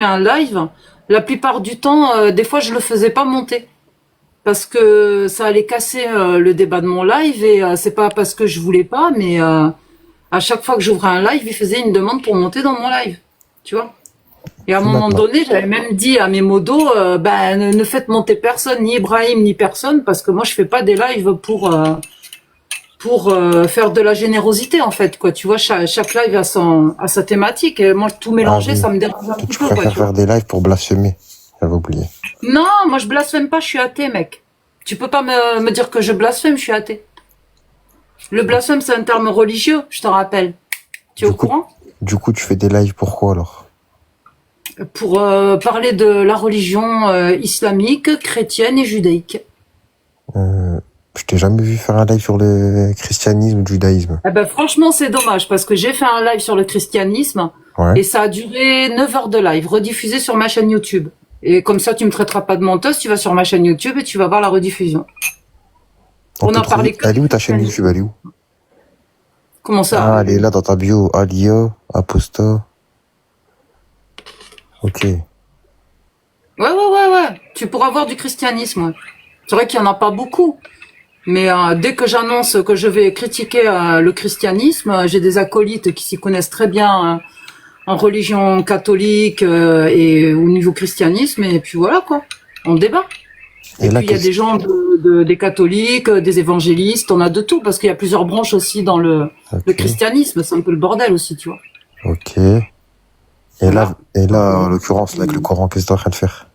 un live, la plupart du temps, des fois, je le faisais pas monter. Parce que ça allait casser le débat de mon live et c'est pas parce que je voulais pas, mais à chaque fois que j'ouvrais un live, il faisait une demande pour monter dans mon live. Tu vois? Et à un moment Maintenant. donné, j'avais même dit à mes modos, ne faites monter personne, ni Ibrahim, ni personne, parce que moi, je fais pas des lives pour faire de la générosité, en fait, quoi. Tu vois, chaque live a sa thématique. Et moi, tout Ah mélanger, oui. ça me dérange un Toi, petit tu peu, quoi, préfères tu vois. faire des lives pour blasphémer. J'avais oublié. Non, moi, je blasphème pas, je suis athée, mec. Tu peux pas me dire que je blasphème, je suis athée. Le blasphème, c'est un terme religieux, je te rappelle. Tu es au courant? Du coup, tu fais des lives pourquoi alors? Pour parler de la religion islamique, chrétienne et judaïque. Je t'ai jamais vu faire un live sur le christianisme ou le judaïsme. Eh ben, franchement, c'est dommage parce que j'ai fait un live sur le christianisme Ouais. et ça a duré 9 heures de live, rediffusé sur ma chaîne YouTube. Et comme ça, tu me traiteras pas de menteuse, tu vas sur ma chaîne YouTube et tu vas voir la rediffusion. On On peut en parlait trouver. que Elle est où ta du chaîne christianisme. YouTube? Elle est où? Comment Ah, ça? elle est là dans ta bio. Alia, Aposta. Ok. Ouais. Tu pourras voir du christianisme. Ouais. C'est vrai qu'il y en a pas beaucoup. Mais dès que j'annonce que je vais critiquer le christianisme, j'ai des acolytes qui s'y connaissent très bien en religion catholique et au niveau christianisme. Et puis voilà, quoi. On débat. Et Et là, puis il y a des gens des catholiques, des évangélistes, on a de tout, parce qu'il y a plusieurs branches aussi dans le Ok. christianisme. C'est un peu le bordel aussi, tu vois. Ok. Et Voilà. là, en l'occurrence, là, avec le Coran, qu'est-ce que t'es en train de faire?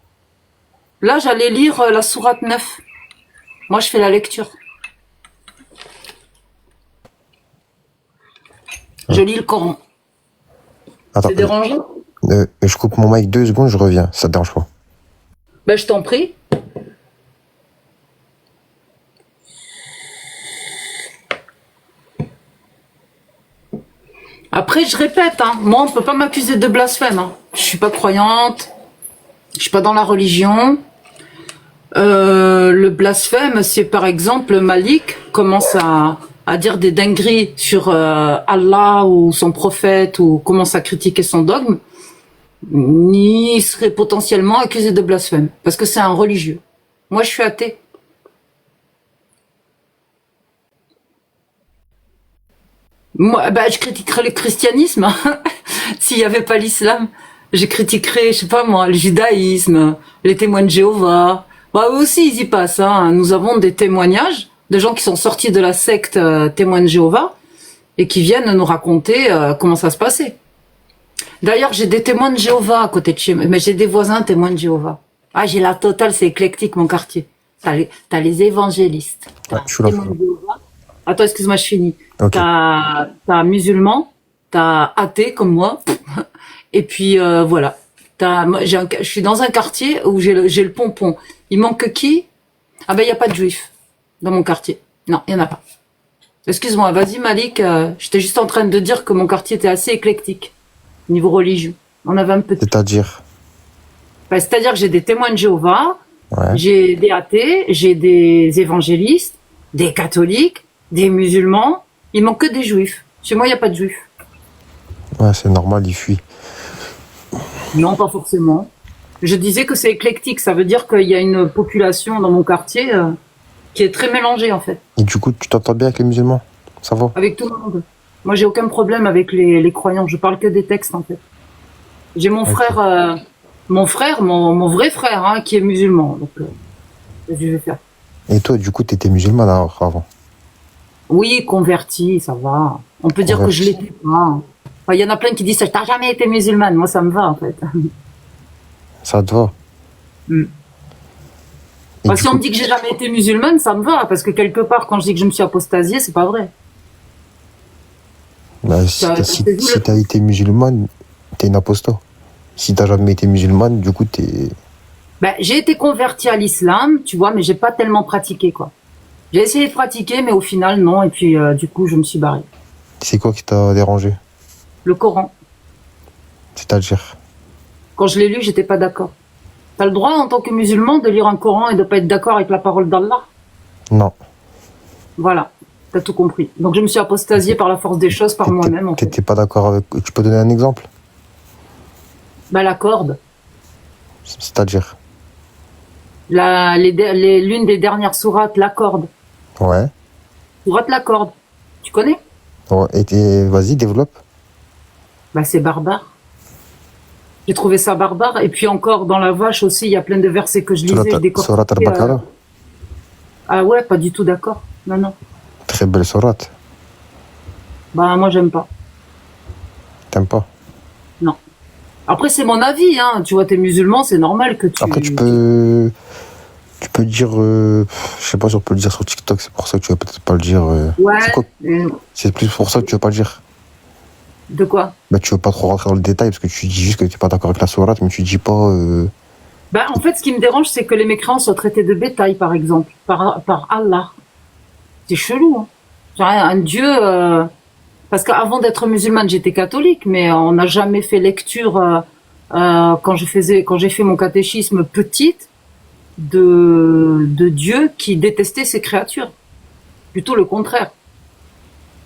Là, j'allais lire la sourate 9. Moi, je fais la lecture. Je lis le Coran. Attends, C'est dérangeant? je coupe mon mic 2 secondes, je reviens. Ça te dérange pas? Ben, je t'en prie. Après, je répète, hein, moi, on peut pas m'accuser de blasphème. Hein. Je suis pas croyante, je suis pas dans la religion. Le blasphème, c'est par exemple Malik commence à dire des dingueries sur Allah ou son prophète ou commence à critiquer son dogme, il serait potentiellement accusé de blasphème parce que c'est un religieux. Moi, je suis athée. Moi, je critiquerais le christianisme. S'il n'y avait pas l'islam, je critiquerais, je sais pas moi, le judaïsme, les témoins de Jéhovah. Bah, eux aussi, ils y passent. Hein. Nous avons des témoignages de gens qui sont sortis de la secte témoins de Jéhovah et qui viennent nous raconter comment ça se passait. D'ailleurs, j'ai des témoins de Jéhovah à côté de chez moi, mais j'ai des voisins témoins de Jéhovah. Ah, j'ai la totale, c'est éclectique mon quartier. T'as les évangélistes, Ouais, t'as je suis là. témoins de Jéhovah. Attends, excuse-moi, je finis. Ok. T'as musulman, t'as athée comme moi, et puis voilà. Je suis dans un quartier où j'ai le pompon. Il manque qui? Ah ben il y a pas de juifs dans mon quartier. Non, il y en a pas. Excuse-moi, vas-y Malik. J'étais juste en train de dire que mon quartier était assez éclectique niveau religieux. On avait un peu de... C'est-à-dire? C'est-à-dire que j'ai des témoins de Jéhovah, Ouais. j'ai des athées, j'ai des évangélistes, des catholiques, des musulmans. Il manque que des juifs. Chez moi, il n'y a pas de juifs. Ouais, c'est normal, il fuit. Non, pas forcément. Je disais que c'est éclectique. Ça veut dire qu'il y a une population dans mon quartier qui est très mélangée, en fait. Et du coup, tu t'entends bien avec les musulmans? Ça va? Avec tout le monde. Moi, j'ai aucun problème avec les croyants. Je parle que des textes, en fait. J'ai mon frère, mon vrai frère, hein, qui est musulman. Donc, qu'est-ce que je vais faire? Et toi, du coup, t'étais musulman alors, avant? Oui, converti, ça va. On peut dire que je Converti. l'étais pas. Enfin, il y en a plein qui disent ça. T'as jamais été musulmane. Moi, ça me va, en fait. Ça te va? Mm. Et Enfin, du si on coup, me dit que j'ai jamais été musulmane, ça me va, parce que quelque part, quand je dis que je me suis apostasiée, c'est pas vrai. bah, si C'est vu t'as été musulmane, t'es une apostat. Si t'as jamais été musulmane, du coup, j'ai été convertie à l'islam, tu vois, mais j'ai pas tellement pratiqué, quoi. J'ai essayé de pratiquer, mais au final, non, et puis, du coup, je me suis barrée. c'est quoi qui t'a dérangé? Le Coran. C'est-à-dire? Quand je l'ai lu, j'étais pas d'accord. T'as le droit, en tant que musulman, de lire un Coran et de pas être d'accord avec la parole d'Allah. Non. Voilà. T'as tout compris. Donc, je me suis apostasiée par la force des choses, par moi-même, en fait. T'étais pas d'accord avec... Tu peux donner un exemple? La corde. C'est-à-dire? L'une des dernières sourates, la corde. Ouais. Sourate la corde. Tu connais? Ouais. Vas-y, développe. Bah, c'est barbare. J'ai trouvé ça barbare. Et puis encore, dans la vache aussi, il y a plein de versets que je lisais, je Surat décortiquais. al-Baqarah. Ah ouais, pas du tout d'accord. Non, non. Très belle sourate. Bah, moi, j'aime pas. T'aimes pas? Non. Après, c'est mon avis, hein. Tu vois, t'es musulman, c'est normal que tu... Après, tu peux dire, je sais pas si on peut le dire sur TikTok, c'est pour ça que tu vas peut-être pas le dire. Ouais. C'est plus pour ça que tu veux pas le dire. De quoi? Bah, tu veux pas trop rentrer dans le détail parce que tu dis juste que t'es pas d'accord avec la sourate, mais tu dis pas. Bah, en fait, ce qui me dérange, c'est que les mécréants soient traités de bétail, par exemple, par Allah. C'est chelou, hein. Genre, un Dieu... Parce qu'avant d'être musulmane, j'étais catholique, mais on n'a jamais fait lecture quand j'ai fait mon catéchisme petite de Dieu qui détestait ses créatures. Plutôt le contraire.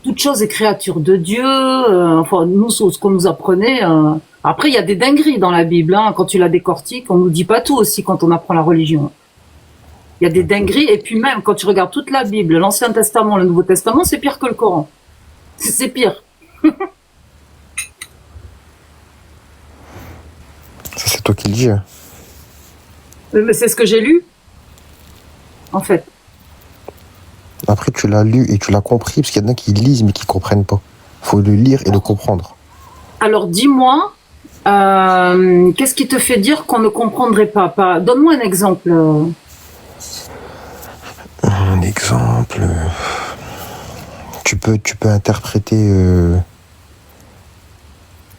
Toute chose est créature de Dieu. Enfin, nous, ce qu'on nous apprenait. Après, il y a des dingueries dans la Bible. Hein, quand tu la décortiques, on nous dit pas tout aussi quand on apprend la religion. Il y a des dingueries. Et puis même, quand tu regardes toute la Bible, l'Ancien Testament, le Nouveau Testament, c'est pire que le Coran. C'est pire. Ça, c'est toi qui le dis. Hein. Mais c'est ce que j'ai lu, en fait. Après, tu l'as lu et tu l'as compris, parce qu'il y en a qui lisent mais qui comprennent pas. Faut le lire et le comprendre. Alors, dis-moi, qu'est-ce qui te fait dire qu'on ne comprendrait pas? Donne-moi un exemple. Un exemple. Tu peux interpréter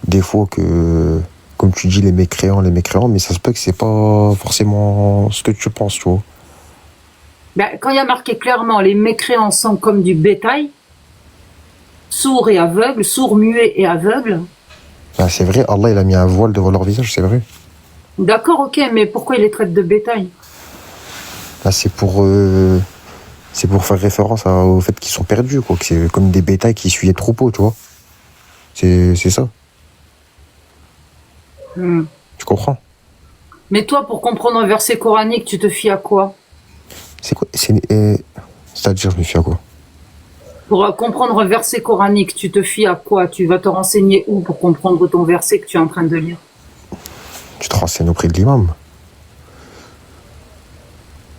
des fois que, comme tu dis, les mécréants, mais ça se peut que c'est pas forcément ce que tu penses, tu vois. Ben, quand il y a marqué clairement, les mécréants sont comme du bétail, sourds et aveugles, sourds, muets et aveugles. Ben, c'est vrai, Allah il a mis un voile devant leur visage, c'est vrai. D'accord, ok, mais pourquoi il les traite de bétail? Là, c'est pour faire référence au fait qu'ils sont perdus, quoi. Que c'est comme des bétails qui suivent les troupeaux, tu vois. C'est ça. Tu comprends? Mais toi, pour comprendre un verset coranique, tu te fies à quoi? C'est quoi? C'est-à-dire, je me fie à quoi? Pour comprendre un verset coranique, tu te fies à quoi? Tu vas te renseigner où pour comprendre ton verset que tu es en train de lire? Tu te renseignes auprès de l'imam.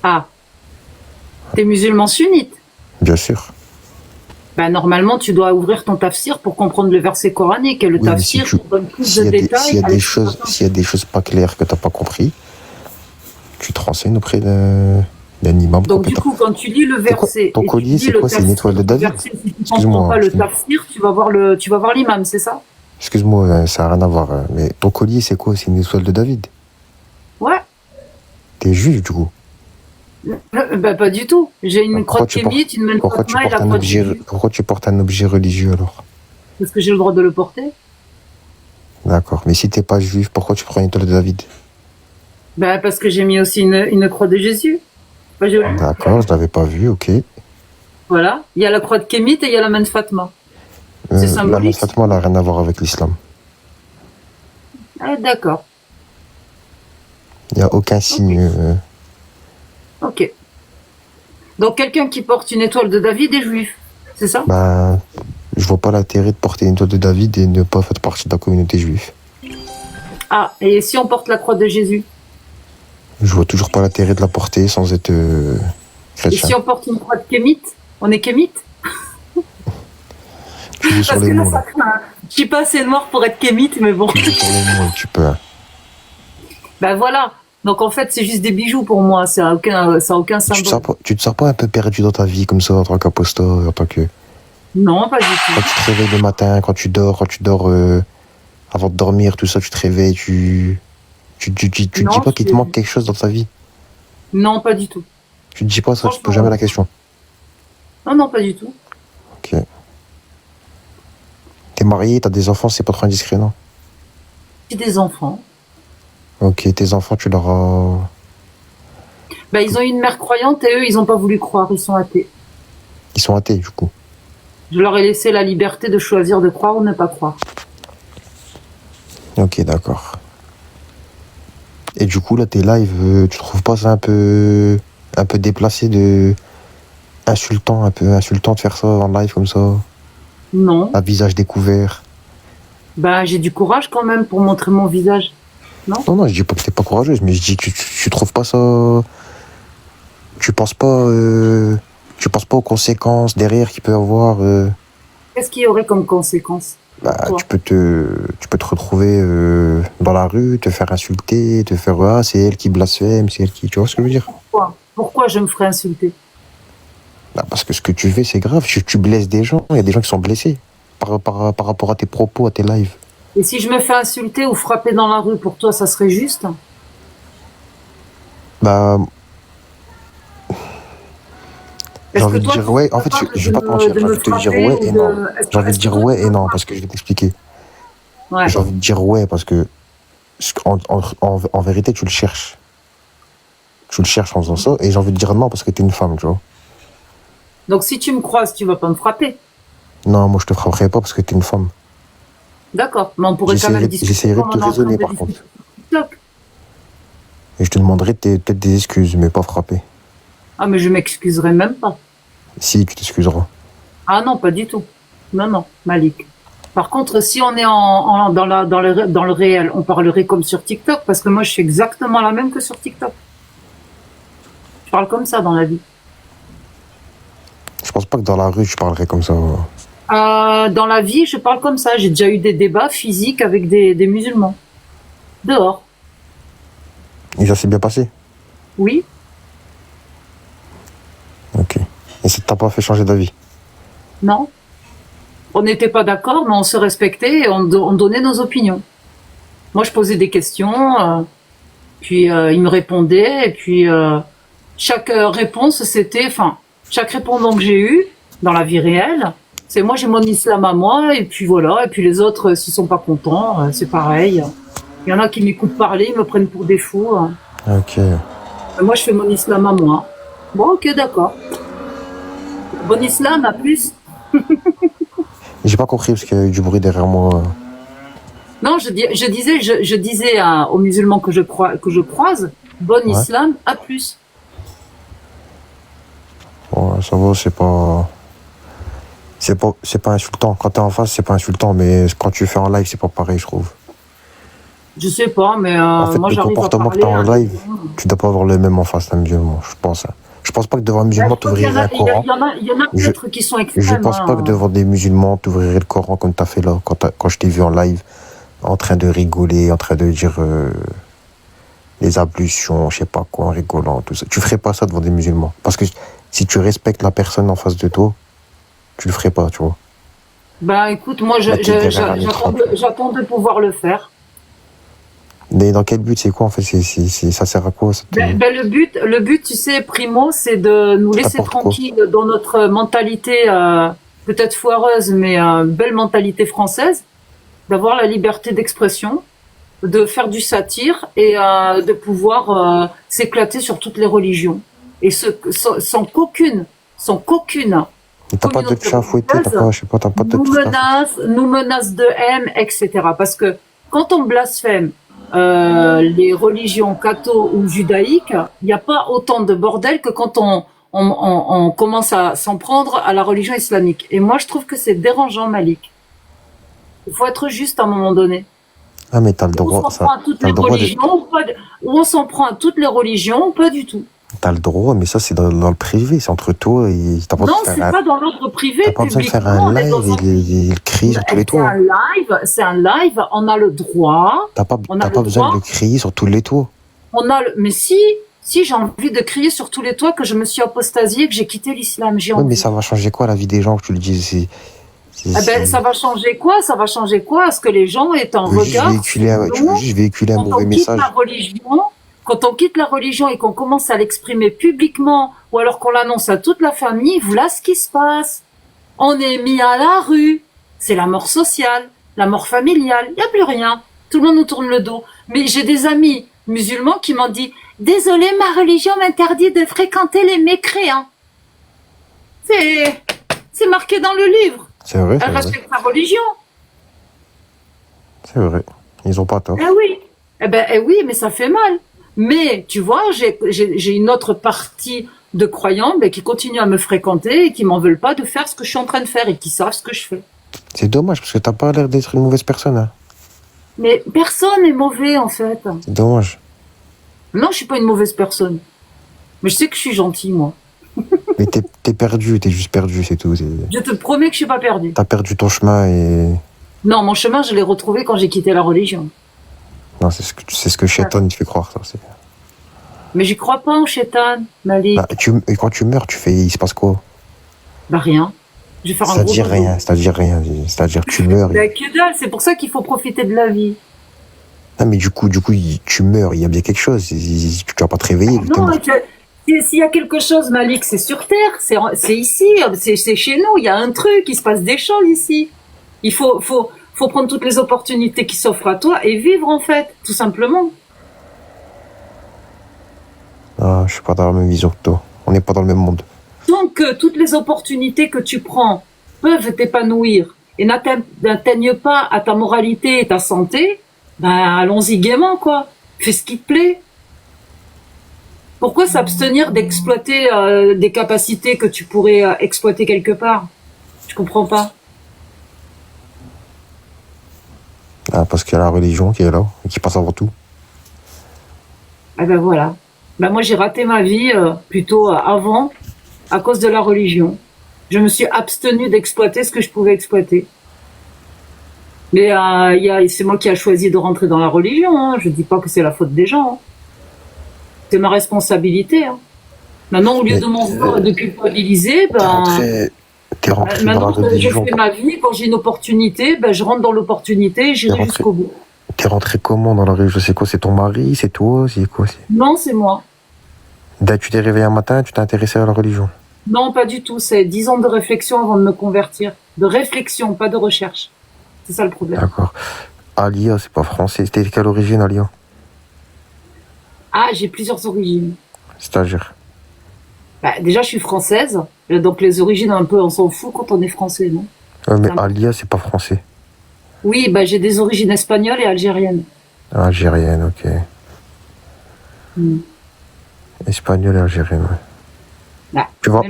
Ah, t'es musulman sunnite? Bien sûr. Ben, normalement, tu dois ouvrir ton tafsir pour comprendre le verset coranique. Et le Oui, tafsir donne plus de détails. S'il y a des choses pas claires que tu n'as pas compris, tu te renseignes auprès d'un imam Donc, compétent. du coup, quand tu lis le verset. Ton collier, c'est quoi? C'est une étoile de David? Si tu ne comprends pas le tafsir, tu vas voir l'imam, c'est ça? Excuse-moi, ça n'a rien à voir. Mais ton collier, c'est quoi? C'est une étoile de David? Ouais. T'es juif, du coup? Ben, pas du tout. J'ai une croix de kémite, une main pourquoi tu portes un objet religieux, alors? Parce que j'ai le droit de le porter. D'accord. Mais si t'es pas juif, pourquoi tu prends une étoile de David? Ben, parce que j'ai mis aussi une croix de Jésus. Pas joli. D'accord, je l'avais pas vu, ok. Voilà. Il y a la croix de kémite et il y a la main de Fatma. C'est symbolique. La main de Fatma, elle n'a rien à voir avec l'islam. Ah, d'accord. Il n'y a aucun signe. Ok. Donc, quelqu'un qui porte une étoile de David est juif, c'est ça? Ben, je vois pas l'intérêt de porter une étoile de David et ne pas faire partie de la communauté juive. Ah, et si on porte la croix de Jésus? Je vois toujours pas l'intérêt de la porter sans être chrétien. Et si on porte une croix de kémite, on est kémite? Tu joues sur les mots, là. Je suis pas assez noire pour être kémite, mais bon. Tu joues sur les mots, tu peux. Hein. Ben voilà. Donc en fait, c'est juste des bijoux pour moi. Ça a aucun symbole. Tu te sens pas un peu perdu dans ta vie comme ça en tant qu'apostat, en tant que... Non, pas du tout. Quand tu te réveilles le matin, quand tu dors avant de dormir, tout ça, tu te réveilles, tu dis pas qu'il te manque quelque chose dans ta vie? Non, pas du tout. Tu te dis pas ça, tu te poses jamais la question? Non, pas du tout. Ok. T'es marié, t'as des enfants, c'est pas trop indiscret, non? J'ai des enfants. Ok, tes enfants, tu leur as... Ben, ils ont une mère croyante et eux, ils n'ont pas voulu croire, ils sont athées. Ils sont athées, du coup. Je leur ai laissé la liberté de choisir de croire ou ne pas croire. Ok, d'accord. Et du coup, là, tes lives, tu trouves pas ça un peu déplacé un peu insultant de faire ça en live comme ça, Non. à visage découvert? Bah, j'ai du courage quand même pour montrer mon visage. Non? Non, non, je dis pas que t'es pas courageuse, mais je dis que tu trouves pas ça. Tu penses pas, tu penses pas aux conséquences derrière qu'il peut y avoir. Qu'est-ce qu'il y aurait comme conséquence? Bah, Quoi? tu peux te retrouver dans la rue, te faire insulter, te faire ah, c'est elle qui blasphème, c'est elle qui. Tu vois ce que je veux dire? Pourquoi je me ferais insulter? Bah, parce que ce que tu fais, c'est grave. Tu blesses des gens. Il y a des gens qui sont blessés par rapport à tes propos, à tes lives. Et si je me fais insulter ou frapper dans la rue, pour toi, ça serait juste? Bah, j'ai Est-ce que envie de toi, dire tu ouais. serais En fait, capable je vais pas te mentir. de J'ai me envie de te dire frapper ouais ou et non. de... J'ai envie de est-ce que dire toi, ouais tu et serais non capable? parce que je vais t'expliquer. Ouais. J'ai envie de dire ouais parce que en vérité, tu le cherches. Tu le cherches en faisant ça. Et j'ai envie de dire non parce que t'es une femme, tu vois. Donc si tu me croises, tu vas pas me frapper. Non, moi je te frapperai pas parce que t'es une femme. D'accord. Mais on pourrait quand même discuter J'essaierai de comme te on est en train raisonner de par discuter contre. sur TikTok. Et je te demanderai peut-être des excuses, mais pas frapper. Ah, mais je m'excuserai même pas. Si, tu t'excuseras. Ah non, pas du tout. Non, non, Malik. Par contre, si on est dans le réel, on parlerait comme sur TikTok, parce que moi, je suis exactement la même que sur TikTok. Je parle comme ça dans la vie. Je pense pas que dans la rue, tu parlerais comme ça. Dans la vie, je parle comme ça. J'ai déjà eu des débats physiques avec des musulmans. Dehors. Et ça s'est bien passé? Oui. Ok. Et ça t'a pas fait changer d'avis? Non. On n'était pas d'accord, mais on se respectait et on donnait nos opinions. Moi, je posais des questions, puis il me répondait, et puis chaque réponse, chaque répondant que j'ai eu dans la vie réelle, c'est moi j'ai mon islam à moi, et puis voilà, et puis les autres, s'ils sont pas contents, c'est pareil. Il y en a qui m'écoutent parler, ils me prennent pour des fous. Ok. Moi, je fais mon islam à moi. Bon, ok, d'accord. Bon islam, à plus. J'ai pas compris parce qu'il y a eu du bruit derrière moi. Non, je disais aux musulmans que je croise, bon Ouais. islam, à plus. Ouais, ça va, c'est pas insultant. Quand t'es en face, c'est pas insultant, mais quand tu fais en live, c'est pas pareil, je trouve. Je sais pas, mais En fait, moi le j'arrive à comportement que parler. t'as en live, tu dois pas avoir le même en face d'un musulman, je pense. Je pense pas que devant un Je musulman, crois qu'il y en t'ouvrirais a, un Coran. il y en a Je, peut-être qui sont je extrêmes. pense pas que devant des musulmans, t'ouvrirais le Coran comme t'as fait là, quand je t'ai vu en live, en train de rigoler, en train de dire les ablutions, je sais pas quoi, en rigolant, tout ça. Tu ferais pas ça devant des musulmans. Parce que si tu respectes la personne en face de toi, tu le ferais pas, tu vois. Bah écoute, moi Là, t'es derrière un écran. j'attends de pouvoir le faire. Mais dans quel but, c'est quoi en fait? Ça sert à quoi? Le but, tu sais, primo, c'est de nous laisser T'apporte quoi? tranquilles dans notre mentalité, peut-être foireuse, mais belle mentalité française, d'avoir la liberté d'expression, de faire du satire et de pouvoir s'éclater sur toutes les religions. Et sans qu'aucune Et t'as pas de communauté chat à fouetter, t'as pas, je sais pas, t'as pas de truc à fouetter. nous menace de haine, etc. Parce que quand on blasphème les religions catho ou judaïques, il n'y a pas autant de bordel que quand on commence à s'en prendre à la religion islamique. Et moi, je trouve que c'est dérangeant, Malik. Il faut être juste à un moment donné. Ah, mais t'as le Ou on droit, s'en prend à toutes t'as les le droit de, religions, ou on s'en prend à toutes les religions, pas du tout. t'as le droit, mais ça, c'est dans le privé, c'est entre toi et t'as pas Non, besoin de c'est faire pas dans l'ordre privé, t'as pas besoin de faire publiquement, un on est dans live et le crier sur tous les toits. c'est un live, on a le droit, T'as on a pas le besoin de droit, le crier sur tous les toits. mais si j'ai envie de crier sur tous les toits que je me suis apostasiée, que j'ai quitté l'islam, j'ai Ouais, mais envie. ça va changer quoi la vie des gens que tu le dises? Eh ben, ça va changer quoi? Ça va changer quoi? Est-ce que les gens aient un regard Tu veux juste véhiculer un mauvais message. Quand on quitte la religion et qu'on commence à l'exprimer publiquement, ou alors qu'on l'annonce à toute la famille, voilà ce qui se passe. On est mis à la rue. C'est la mort sociale, la mort familiale. Il n'y a plus rien. Tout le monde nous tourne le dos. Mais j'ai des amis musulmans qui m'ont dit « Désolé, ma religion m'interdit de fréquenter les mécréants. » C'est marqué dans le livre. C'est vrai, Elle respecte sa religion. c'est vrai. Ils ont pas tort. Eh oui. Eh ben, oui, mais ça fait mal. Mais, tu vois, j'ai une autre partie de croyants ben, qui continuent à me fréquenter et qui m'en veulent pas de faire ce que je suis en train de faire et qui savent ce que je fais. C'est dommage, parce que t'as pas l'air d'être une mauvaise personne, hein. Mais personne n'est mauvais, en fait. C'est dommage. Non, je suis pas une mauvaise personne. Mais je sais que je suis gentille, moi. Mais t'es perdu, t'es juste perdu, c'est tout. Je te promets que je suis pas perdue. T'as perdu ton chemin et... Non, mon chemin, je l'ai retrouvé quand j'ai quitté la religion. Non, c'est ce que Shaitan il te fait croire, ça. Mais j'y crois pas au shaitan, Malik. Bah, et quand tu meurs, il se passe quoi? Bah rien. Je vais faire un gros C'est-à-dire dodo. rien, c'est-à-dire rien. C'est-à-dire tu meurs. Bah que dalle, c'est pour ça qu'il faut profiter de la vie. Ah, mais du coup, tu meurs, il y a bien quelque chose. Tu vas pas te réveiller. Non, s'il y a quelque chose, Malik, c'est sur Terre, c'est ici, c'est chez nous, il y a un truc, il se passe des choses ici. Il faut prendre toutes les opportunités qui s'offrent à toi et vivre en fait, tout simplement. Ah, je suis pas dans la même vision que toi. On n'est pas dans le même monde. Tant que toutes les opportunités que tu prends peuvent t'épanouir et n'atteignent pas à ta moralité et ta santé, ben allons-y gaiement, quoi. Fais ce qui te plaît. Pourquoi s'abstenir d'exploiter des capacités que tu pourrais exploiter quelque part? Je comprends pas. Ah, parce qu'il y a la religion qui est là, et qui passe avant tout. Ah ben voilà. Ben moi j'ai raté ma vie plutôt avant à cause de la religion. Je me suis abstenue d'exploiter ce que je pouvais exploiter. Mais c'est moi qui a choisi de rentrer dans la religion. Hein. Je dis pas que c'est la faute des gens. Hein. C'est ma responsabilité. Hein. Maintenant, au lieu de m'en vouloir, de culpabiliser, T'es rentré dans la maintenant religion. je fais ma vie. Quand j'ai une opportunité, ben je rentre dans l'opportunité et j'irai jusqu'au bout. T'es rentré comment dans la religion? C'est quoi? C'est ton mari? C'est toi? C'est quoi? Non, c'est moi. Tu t'es réveillé un matin, tu t'es intéressé à la religion? Non, pas du tout. C'est 10 ans de réflexion avant de me convertir. De réflexion, pas de recherche. C'est ça le problème. D'accord. Alia, c'est pas français. C'était de quelle origine, Alia? Ah, j'ai plusieurs origines. C'est-à-dire? Bah, déjà, je suis française. Donc les origines, un peu, on s'en fout quand on est français, non? Mais Alia, c'est pas français. Oui, bah, j'ai des origines espagnoles et algériennes. Algérienne, ok. Espagnole et algérienne, ouais. Bah, Tu vas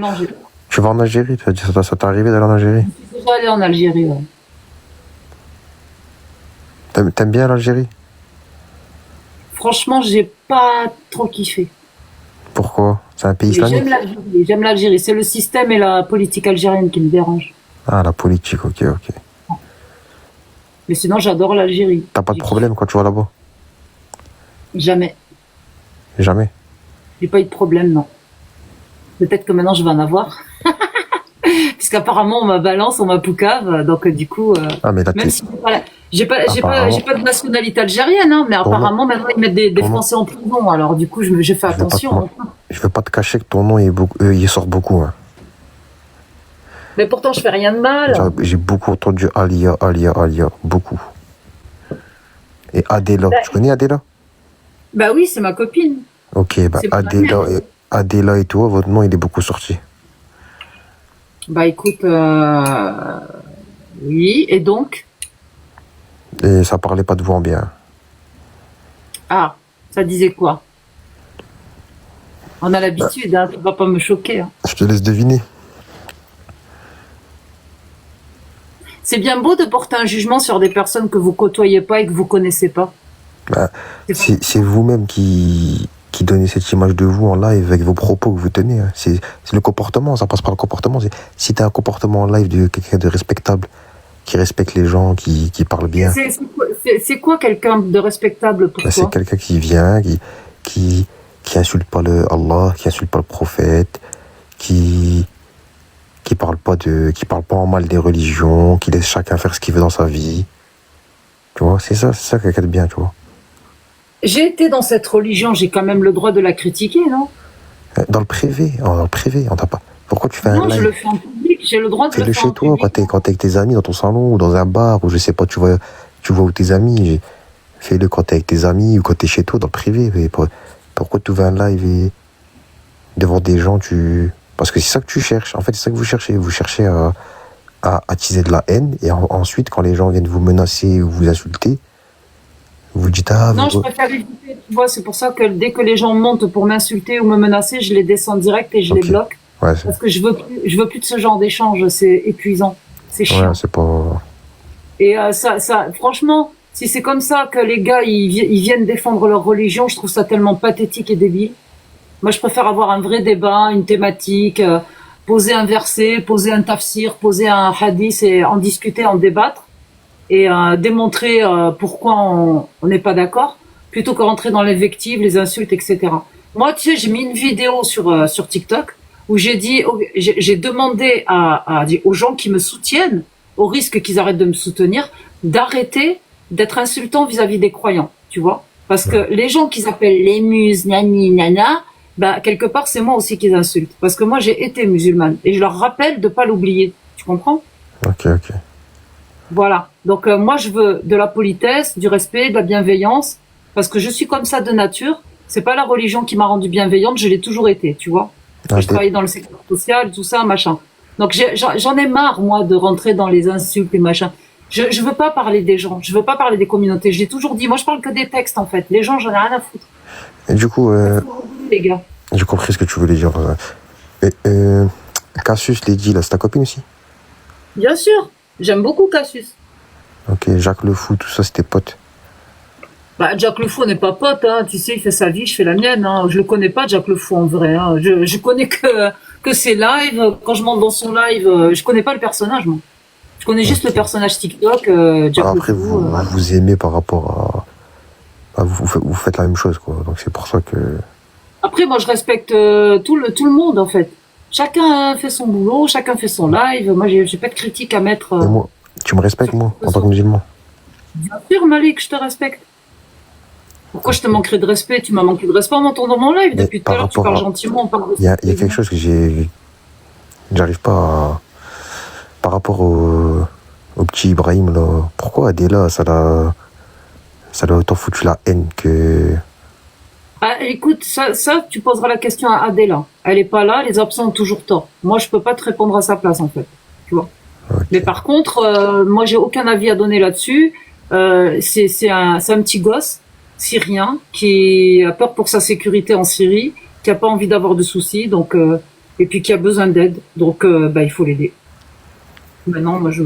en Algérie? Ça t'est arrivé d'aller en Algérie? Je suis déjà allée en Algérie, ouais. T'aimes bien l'Algérie? Franchement, j'ai pas trop kiffé. Pourquoi? C'est un pays islamique? J'aime l'Algérie. C'est le système et la politique algérienne qui me dérangent. Ah, la politique, ok. Mais sinon, j'adore l'Algérie. T'as pas de problème quand tu vas là-bas? Jamais. Jamais? J'ai pas eu de problème, non. Peut-être que maintenant, je vais en avoir. Puisqu'apparemment, on m'a balance, on m'a poucave. Donc, du coup, Ah, mais là, même si j'ai pas de nationalité algérienne, hein, mais apparemment, maintenant, ils mettent des Français en prison. Alors, du coup, je fais attention. Je veux pas te cacher que ton nom, il sort beaucoup. Hein. Mais pourtant, je fais rien de mal. J'ai beaucoup entendu Alia, beaucoup. Et Adela, tu connais Adela? Bah oui, c'est ma copine. Ok, bah Adela et toi, votre nom, il est beaucoup sorti. Bah écoute, oui, et donc? Et ça parlait pas de vous en bien. Ah, ça disait quoi? On a l'habitude, hein, tu vas pas me choquer. Hein. Je te laisse deviner. C'est bien beau de porter un jugement sur des personnes que vous côtoyez pas et que vous connaissez pas. Bah, c'est vous-même qui donnez cette image de vous en live avec vos propos que vous tenez. Hein. C'est le comportement, ça passe par le comportement. Si tu as un comportement en live de quelqu'un de respectable, qui respecte les gens, qui parle bien. C'est quoi quelqu'un de respectable pour toi? C'est quelqu'un qui vient, qui insulte pas Allah, qui insulte pas le prophète, qui parle pas en mal des religions, qui laisse chacun faire ce qu'il veut dans sa vie. Tu vois, c'est ça quelqu'un de bien, tu vois. J'ai été dans cette religion, j'ai quand même le droit de la critiquer, non? Dans le privé, on t'a pas. Pourquoi tu fais un live? Non, je le fais en public, j'ai le droit de le faire chez en toi, public. quand t'es avec tes amis dans ton salon ou dans un bar, ou je sais pas, tu vois où tes amis. Fais-le quand t'es avec tes amis ou quand t'es chez toi, dans le privé. Mais pourquoi tu fais un live et devant des gens, Parce que c'est ça que tu cherches. En fait, c'est ça que vous cherchez. Vous cherchez à attiser de la haine. Et ensuite, quand les gens viennent vous menacer ou vous insulter, Vous dites, ah, Non, je préfère éviter, tu vois, c'est pour ça que dès que les gens montent pour m'insulter ou me menacer, je les descends direct et je les ok. bloque. Ouais, Parce que je veux plus de ce genre d'échange, c'est épuisant, c'est ouais, chiant. c'est pas. Et franchement, si c'est comme ça que les gars, ils viennent défendre leur religion, je trouve ça tellement pathétique et débile. Moi, je préfère avoir un vrai débat, une thématique, poser un verset, poser un tafsir, poser un hadith et en discuter, en débattre et démontrer pourquoi on n'est pas d'accord, plutôt que rentrer dans l'invective, les insultes, etc. Moi, tu sais, j'ai mis une vidéo sur TikTok où j'ai dit, j'ai demandé aux gens qui me soutiennent, au risque qu'ils arrêtent de me soutenir, d'arrêter d'être insultants vis-à-vis des croyants, tu vois. Parce que les gens qu'ils appellent les muses, nani, nana, bah, quelque part, c'est moi aussi qu'ils insultent. Parce que moi, j'ai été musulmane. Et je leur rappelle de pas l'oublier. Tu comprends? Ok, ok. Voilà. Donc moi je veux de la politesse, du respect, de la bienveillance, parce que je suis comme ça de nature. C'est pas la religion qui m'a rendue bienveillante, je l'ai toujours été, tu vois. Parce que Ah, je travaillais dans le secteur social, tout ça, machin. Donc j'en ai marre moi de rentrer dans les insultes et machin. Je veux pas parler des gens, je veux pas parler des communautés. Je l'ai toujours dit. Moi je parle que des textes en fait. Les gens j'en ai rien à foutre. et du coup, Les gars. j'ai compris ce que tu voulais dire. Et, Cassius, Lady, là, c'est ta copine aussi? Bien sûr. J'aime beaucoup Cassius. Ok, Jacques Le Fou, tout ça, c'était pote. Bah, Jack Le Fou n'est pas pote, hein. Tu sais, il fait sa vie, je fais la mienne, hein. Je le connais pas, Jack Le Fou, en vrai, hein. Je connais que ses lives. Quand je monte dans son live, je connais pas le personnage, moi. Je connais juste le personnage TikTok, Jack Le Après, Fou. vous aimez par rapport à vous faites la même chose, quoi. Donc c'est pour ça que. Après, moi, je respecte tout le monde, en fait. Chacun fait son boulot, chacun fait son live. Moi, j'ai pas de critique à mettre. Et moi, tu me respectes, moi, en tant que musulman? Bien sûr, Malik, je te respecte. Pourquoi je te manquerais de respect? Tu m'as manqué de respect en m'entendant dans mon live. Mais Depuis tout par à l'heure, tu rapport parles à. gentiment, on parle de Il y a quelque chose que j'arrive pas à. Par rapport au petit Ibrahim, là. Pourquoi Adela, ça l'a autant foutu la haine que. Ah, écoute, ça, tu poseras la question à Adela. Elle est pas là, les absents ont toujours tort. Moi, je peux pas te répondre à sa place, en fait. Tu vois. Ok. Mais par contre, moi, j'ai aucun avis à donner là-dessus. C'est un petit gosse syrien qui a peur pour sa sécurité en Syrie, qui a pas envie d'avoir de soucis, donc et puis qui a besoin d'aide. Donc, bah, il faut l'aider. Maintenant, moi, je,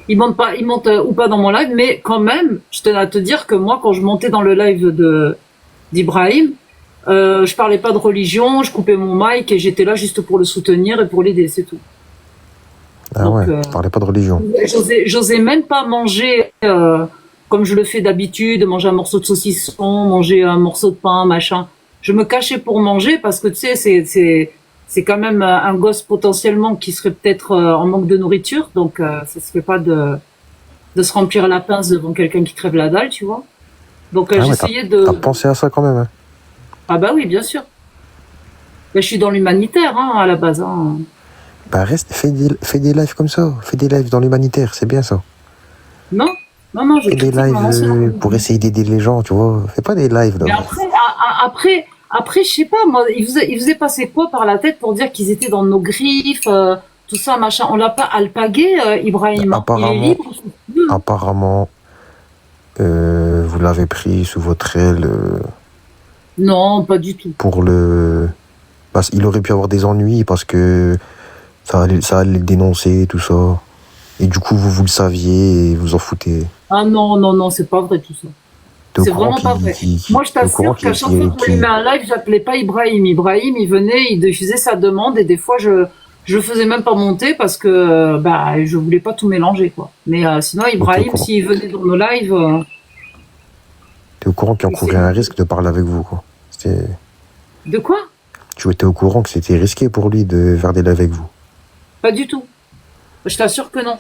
il monte ou pas dans mon live, mais quand même, je tenais à te dire que moi, quand je montais dans le live d'Ibrahim, je parlais pas de religion, je coupais mon mic et j'étais là juste pour le soutenir et pour l'aider, c'est tout. Ah Donc, ouais, tu parlais pas de religion. j'osais même pas manger comme je le fais d'habitude, manger un morceau de saucisson, manger un morceau de pain, machin. Je me cachais pour manger parce que tu sais, c'est quand même un gosse potentiellement qui serait peut-être en manque de nourriture, donc ça se fait pas de se remplir la pince devant quelqu'un qui crève la dalle, tu vois. Donc Ah ouais, j'essayais t'as de... pensé à ça quand même, hein. Ah bah oui, bien sûr. Mais je suis dans l'humanitaire hein, à la base. Hein. Bah reste, fais des lives comme ça. Fais des lives dans l'humanitaire, c'est bien ça. Non, non, je Fais des critique lives mon ancien. pour essayer d'aider les gens, tu vois. Fais pas des lives là. Mais après, je sais pas, moi, il faisait passer quoi par la tête pour dire qu'ils étaient dans nos griffes, tout ça, machin. On l'a pas alpagué, Ibrahim. Hein. Il est Apparemment, libre. apparemment, vous l'avez pris sous votre aile Non, pas du tout. pour le. Parce il aurait pu avoir des ennuis parce que ça allait le dénoncer, tout ça. Et du coup, vous le saviez et vous en foutez. Ah non, non, non, c'est pas vrai tout ça. T'es au C'est courant vraiment pas vrai. Moi, je t'es au courant t'assure qu'à chaque fois que je lui mets un live, j'appelais pas Ibrahim. Ibrahim, il venait, il faisait sa demande et des fois, je le faisais même pas monter parce que bah je voulais pas tout mélanger quoi. Mais sinon, Ibrahim, s'il venait dans nos lives, t'es au courant qu'il encourait un risque de parler avec vous, quoi. de quoi? Tu étais au courant que c'était risqué pour lui de faire des lives avec vous. Pas du tout. Je t'assure que non.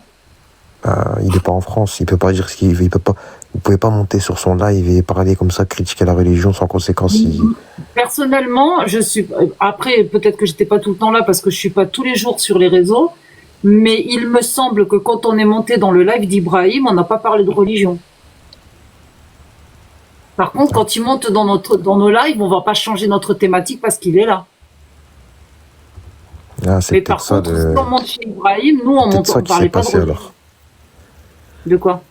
Il est pas en France, il peut pas dire ce qu'il veut, il peut pas. Vous pouvez pas monter sur son live et parler comme ça, critiquer la religion sans conséquence. Personnellement, je suis. Après, peut-être que j'étais pas tout le temps là parce que je suis pas tous les jours sur les réseaux, mais il me semble que quand on est monté dans le live d'Ibrahim, on n'a pas parlé de religion. Par contre, quand il monte dans nos lives, on va pas changer notre thématique parce qu'il est là. C'est mais par contre, si on monte chez Ibrahim, nous on monte, on parlait pas de religion. alors. De quoi?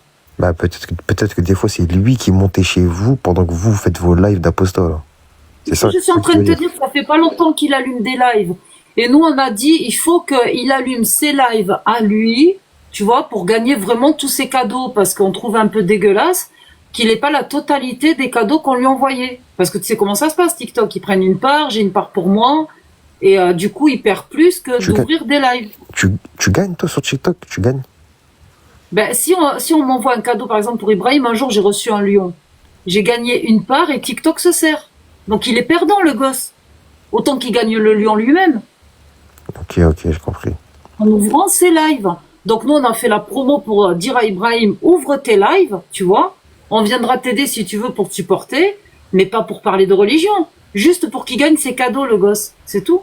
Bah, peut-être que des fois, c'est lui qui montait chez vous pendant que vous faites vos lives d'apostat, là. C'est ça Je suis en que tu train veux de te dire. dire que ça fait pas longtemps qu'il allume des lives. Et nous, on a dit, il faut qu'il allume ses lives à lui, tu vois, pour gagner vraiment tous ses cadeaux, parce qu'on trouve un peu dégueulasse qu'il n'ait pas la totalité des cadeaux qu'on lui envoyait. Parce que tu sais comment ça se passe, TikTok. Ils prennent une part, j'ai une part pour moi, et du coup, ils perdent plus que Tu gagnes, d'ouvrir des lives. tu gagnes, toi, sur TikTok, tu gagnes. Ben, si on m'envoie un cadeau, par exemple, pour Ibrahim, un jour, j'ai reçu un lion. J'ai gagné une part et TikTok se sert. Donc, il est perdant, le gosse. Autant qu'il gagne le lion lui-même, Ok, j'ai compris. en ouvrant ses lives. Donc, nous, on a fait la promo pour dire à Ibrahim, ouvre tes lives, tu vois. On viendra t'aider si tu veux pour te supporter, mais pas pour parler de religion. Juste pour qu'il gagne ses cadeaux, le gosse. C'est tout.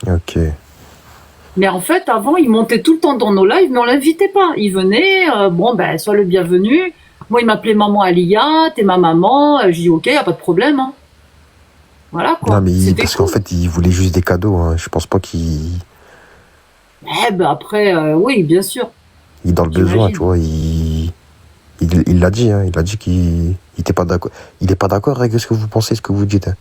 Ok. Mais en fait, avant, il montait tout le temps dans nos lives, mais on l'invitait pas. Il venait, bon, ben, sois le bienvenu. Moi, il m'appelait maman Alia, t'es ma maman. Je dis, ok, y a pas de problème, hein. Voilà, Non, quoi. mais C'était parce qu'en cool. fait, il voulait juste des cadeaux, hein. Je pense pas qu'il Eh ben, après, oui, bien sûr. il est dans le besoin, tu J'imagine. vois. Il l'a dit, hein. Il a dit qu'il était pas d'accord. Il est pas d'accord avec ce que vous pensez, ce que vous dites, hein.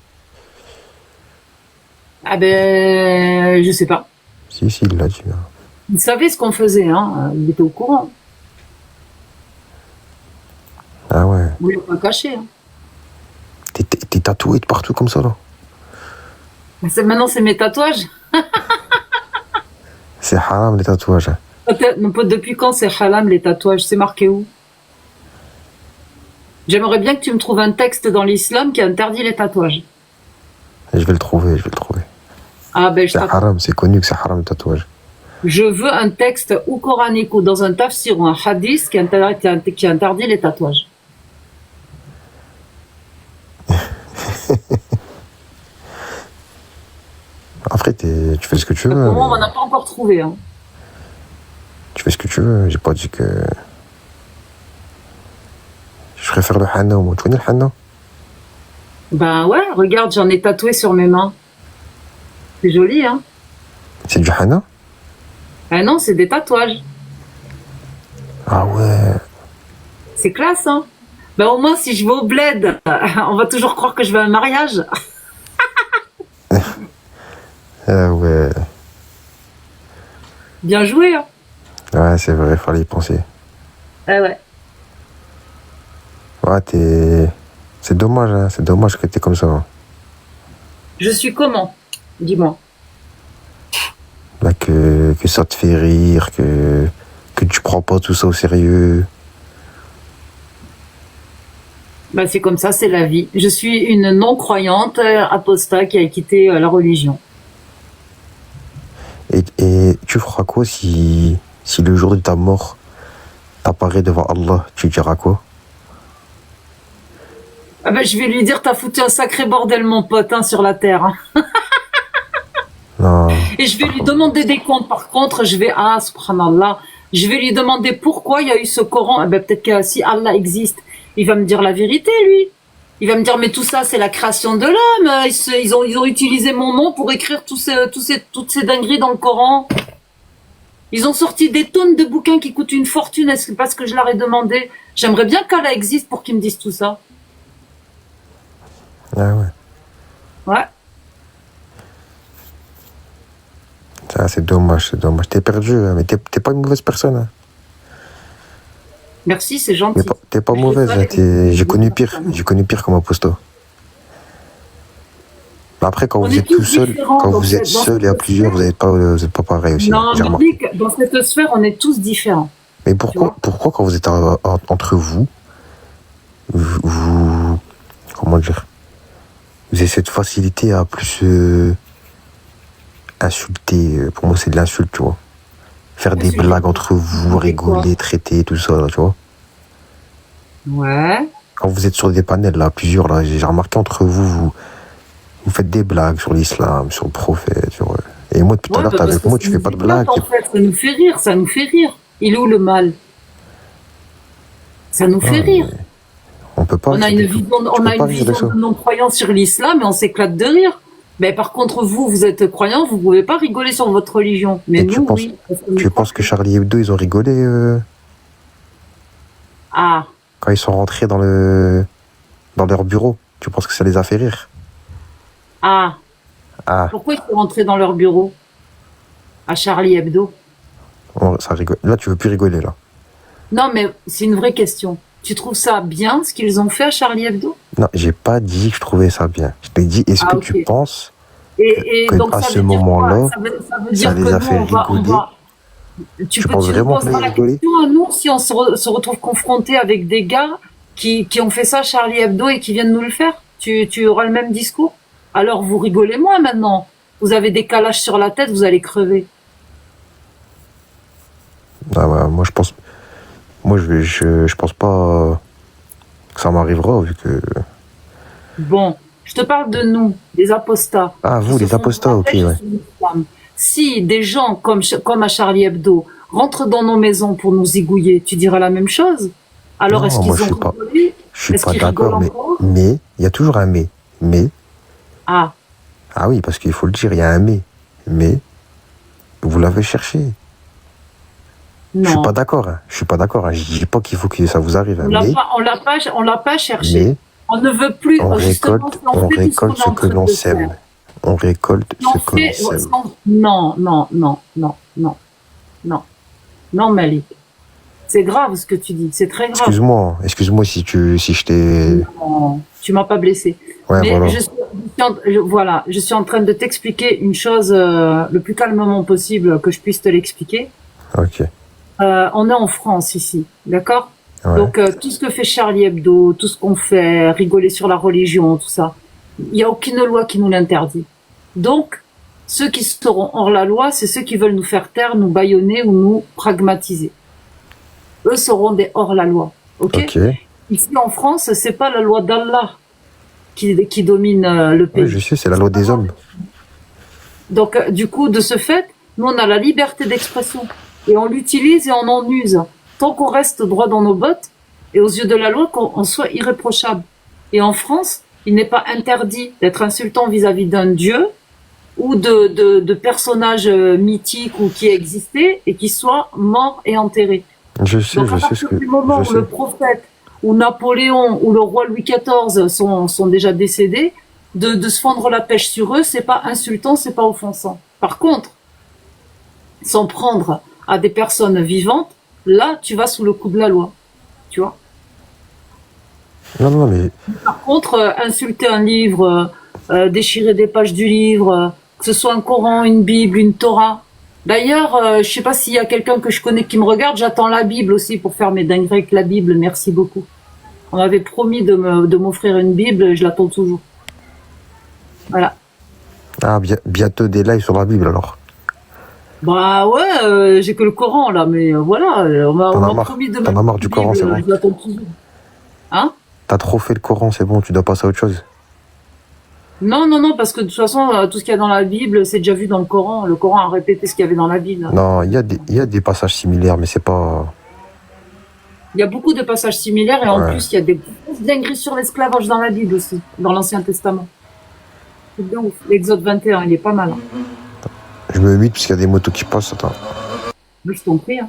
Ah ben, je sais pas. Si, il l'a dit, hein. Il savait ce qu'on faisait, hein. Il était au courant. Ah ouais. On lui a pas caché, hein. T'es tatoué de partout comme ça, là. Maintenant, c'est mes tatouages. C'est haram, les tatouages, hein. Depuis quand c'est haram, les tatouages? C'est marqué où? J'aimerais bien que tu me trouves un texte dans l'islam qui interdit les tatouages. Et je vais le trouver. Ah ben, je C'est t'attends. haram, c'est connu que c'est haram, le tatouage. Je veux un texte ou coranique ou dans un tafsir ou un hadith qui interdit les tatouages. Après, tu fais ce que tu Pour veux, moi, on mais n'en a pas encore trouvé, hein. tu fais ce que tu veux. J'ai pas dit que. Je préfère le henna, moi. Tu connais le henna? Ben ouais, regarde, j'en ai tatoué sur mes mains. C'est joli, hein. C'est du henna? Ah non, c'est des tatouages. Ah ouais. C'est classe, hein. Ben au moins, si je vais au bled, on va toujours croire que je vais à un mariage. Ah ouais. Bien joué, hein. Ouais, c'est vrai, fallait y penser. Ah ouais. Ouais, c'est dommage, hein. C'est dommage que t'es comme ça, hein. Je suis comment? Dis-moi. Là, que ça te fait rire, que tu prends pas tout ça au sérieux. Ben c'est comme ça, c'est la vie. Je suis une non-croyante apostat qui a quitté la religion. Et tu feras quoi si le jour de ta mort t'apparaît devant Allah, tu diras quoi? Ah ben, je vais lui dire, t'as foutu un sacré bordel, mon pote, hein, sur la terre, hein. Non, Et je vais lui demander des comptes. Par contre, subhanallah, je vais lui demander pourquoi il y a eu ce Coran. Eh ben, peut-être que si Allah existe, il va me dire la vérité, lui. Il va me dire, mais tout ça, c'est la création de l'homme. Ils ont utilisé mon nom pour écrire toutes ces dingueries dans le Coran. Ils ont sorti des tonnes de bouquins qui coûtent une fortune. Est-ce que parce que je leur ai demandé? J'aimerais bien qu'Allah existe pour qu'ils me disent tout ça. ah ouais. Ouais. Ça, c'est dommage, c'est dommage. T'es perdu, hein, mais t'es pas une mauvaise personne, hein. Merci, c'est gentil. T'es pas Je mauvaise, vais hein. pas J'ai connu pire comme apostat. Mais après, quand On vous est êtes tous tout seul, différents quand dans vous êtes dans seul et à cette plusieurs, sphère. vous êtes pas pareil aussi, hein, Non, j'ai mais remarqué. Nick, dans cette sphère, on est tous différents. Mais Tu vois? pourquoi quand vous êtes entre vous, comment dire, vous avez cette facilité à plus insulter. Pour moi, c'est de l'insulte, tu vois. Faire des Insulter blagues quoi? entre vous, Insulter quoi? rigoler, traiter, tout ça, là, tu vois. Ouais. Quand vous êtes sur des panels, là, plusieurs, là, j'ai remarqué entre vous faites des blagues sur l'islam, sur le prophète, sur... Et moi, depuis tout à Ouais, l'heure, bah t'es parce avec que moi, ça tu fais nous pas de éclate, blagues. en fait. Ça nous fait rire, ça nous fait rire. Il est où le mal? Ça nous fait Non, rire. on peut pas On a rire une de tout. vision, Tu on peux a pas une rire de vision ça. de non-croyance sur l'islam et on s'éclate de rire. Mais par contre, vous êtes croyant, vous pouvez pas rigoler sur votre religion. Mais Et nous, oui. Parce que nous tu penses que Charlie Hebdo, ils ont rigolé Ah, Quand ils sont rentrés dans leur bureau, tu penses que ça les a fait rire? ah. Ah, Pourquoi ils sont rentrés dans leur bureau à Charlie Hebdo? ça rigole. Là, tu veux plus rigoler, là. Non, mais c'est une vraie question. Tu trouves ça bien ce qu'ils ont fait à Charlie Hebdo? Non, j'ai pas dit que je trouvais ça bien. Je t'ai dit, est-ce Ah, que ok. tu penses Et que donc à ça ce veut dire quoi? moment-là, Ça veut ça dire que les a nous, fait rigoler? tu Tu penses nous vraiment que là, poseras ils la rigolaient? question à nous si on se retrouve confronté avec des gars qui ont fait ça à Charlie Hebdo et qui viennent nous le faire? Tu auras le même discours? Alors vous rigolez moins maintenant. Vous avez des calages sur la tête, vous allez crever. Ah, bah, moi, je pense pas que ça m'arrivera, vu que... Bon, je te parle de nous, des apostats, Ah, qui vous, se les font apostats, ok, rattacher ouais. sur l'islam. Si des gens comme à Charlie Hebdo rentrent dans nos maisons pour nous zigouiller, tu diras la même chose? Alors est-ce Non, moi, qu'ils ont rigolé? je suis Est-ce pas qu'ils rigolent d'accord, encore? mais, il y a toujours un mais. Mais, Ah, ah oui, parce qu'il faut le dire, il y a un mais. Mais, vous l'avez cherché. Je suis pas non. d'accord, hein. Je suis pas d'accord, hein. Je dis pas qu'il faut que ça vous arrive, hein. On l'a pas cherché. Mais, On ne veut plus, justement, si on on fait tout ce qu'on récolte est ce en que train l'on de sème. faire. On récolte Si on ce que l'on fait, sème. non, non, non, non, non, non, non, Malik. C'est grave ce que tu dis, c'est très grave. Excuse-moi si je t'ai... Non, tu m'as pas blessé. Ouais, Mais voilà. voilà, je suis en train de t'expliquer une chose le plus calmement possible que je puisse te l'expliquer. Ok. On est en France ici, d'accord? Ouais. Donc tout ce que fait Charlie Hebdo, tout ce qu'on fait, rigoler sur la religion, tout ça, il n'y a aucune loi qui nous l'interdit. Donc ceux qui seront hors la loi, c'est ceux qui veulent nous faire taire, nous bâillonner ou nous pragmatiser. Eux seront des hors la loi, ok? Ici en France, c'est pas la loi d'Allah qui domine le pays. Oui, je sais, c'est la loi des hommes. Donc, du coup, de ce fait, nous, on a la liberté d'expression. Et on l'utilise et on en use. Tant qu'on reste droit dans nos bottes, et aux yeux de la loi, qu'on soit irréprochable. Et en France, il n'est pas interdit d'être insultant vis-à-vis d'un dieu ou de personnages mythiques ou qui existaient et qui soient morts et enterrés. Je sais, Donc, à partir du moment où le prophète ou Napoléon ou le roi Louis XIV sont déjà décédés, de se fendre la pêche sur eux, c'est pas insultant, c'est pas offensant. Par contre, s'en prendre à des personnes vivantes, là, tu vas sous le coup de la loi. Tu vois? Non, mais... Par contre, insulter un livre, déchirer des pages du livre, que ce soit un Coran, une Bible, une Torah. D'ailleurs, je sais pas s'il y a quelqu'un que je connais qui me regarde, j'attends la Bible aussi pour faire mes dingueries avec la Bible, merci beaucoup. On m'avait promis de m'offrir une Bible, je l'attends toujours. Voilà. Ah, bientôt des lives sur la Bible, alors. Bah ouais, j'ai que le Coran, là, mais voilà, on m'a promis de T'en as marre du Coran, c'est bon. Je l'attends toujours. Hein? T'as trop fait le Coran, c'est bon, tu dois passer à autre chose. Non, parce que de toute façon, tout ce qu'il y a dans la Bible, c'est déjà vu dans le Coran. Le Coran a répété ce qu'il y avait dans la Bible. Non, il y a des passages similaires, mais c'est pas... Il y a beaucoup de passages similaires, et en plus, il y a des grosses dingueries sur l'esclavage dans la Bible aussi, dans l'Ancien Testament. C'est bien ouf. L'Exode 21, il est pas mal. Hein. Je me mute parce qu'il y a des motos qui passent, attends. Je t'en prie, hein.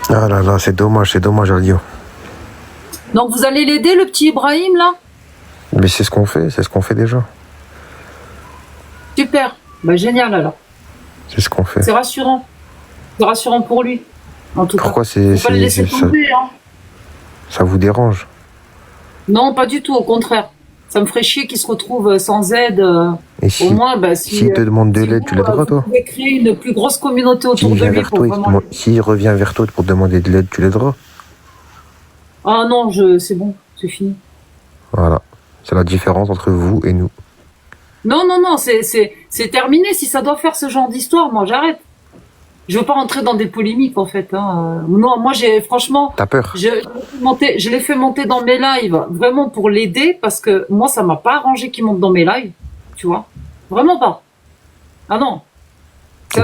Ah là là, c'est dommage, Aldio. Donc vous allez l'aider, le petit Ibrahim, là? Mais c'est ce qu'on fait déjà. Super, bah génial alors. C'est ce qu'on fait. C'est rassurant. C'est rassurant pour lui, en tout cas. Pourquoi Faut pas le laisser tomber, hein. Ça vous dérange? Non, pas du tout, au contraire. Ça me ferait chier qu'il se retrouve sans aide. Et si, au moins, bah, si s'il te demande de l'aide, tu l'aideras, toi? Vous pouvez créer une plus grosse communauté autour de lui. S'il revient vers toi pour te demander de l'aide, tu l'aideras? Ah non, c'est bon, c'est fini. Voilà. C'est la différence entre vous et nous. Non, c'est terminé. Si ça doit faire ce genre d'histoire, moi, j'arrête. Je veux pas rentrer dans des polémiques, en fait. Hein. Non, moi, franchement... T'as peur? Je l'ai fait monter dans mes lives, vraiment pour l'aider, parce que moi, ça m'a pas arrangé qu'il monte dans mes lives. Tu vois? Vraiment pas. Ah non.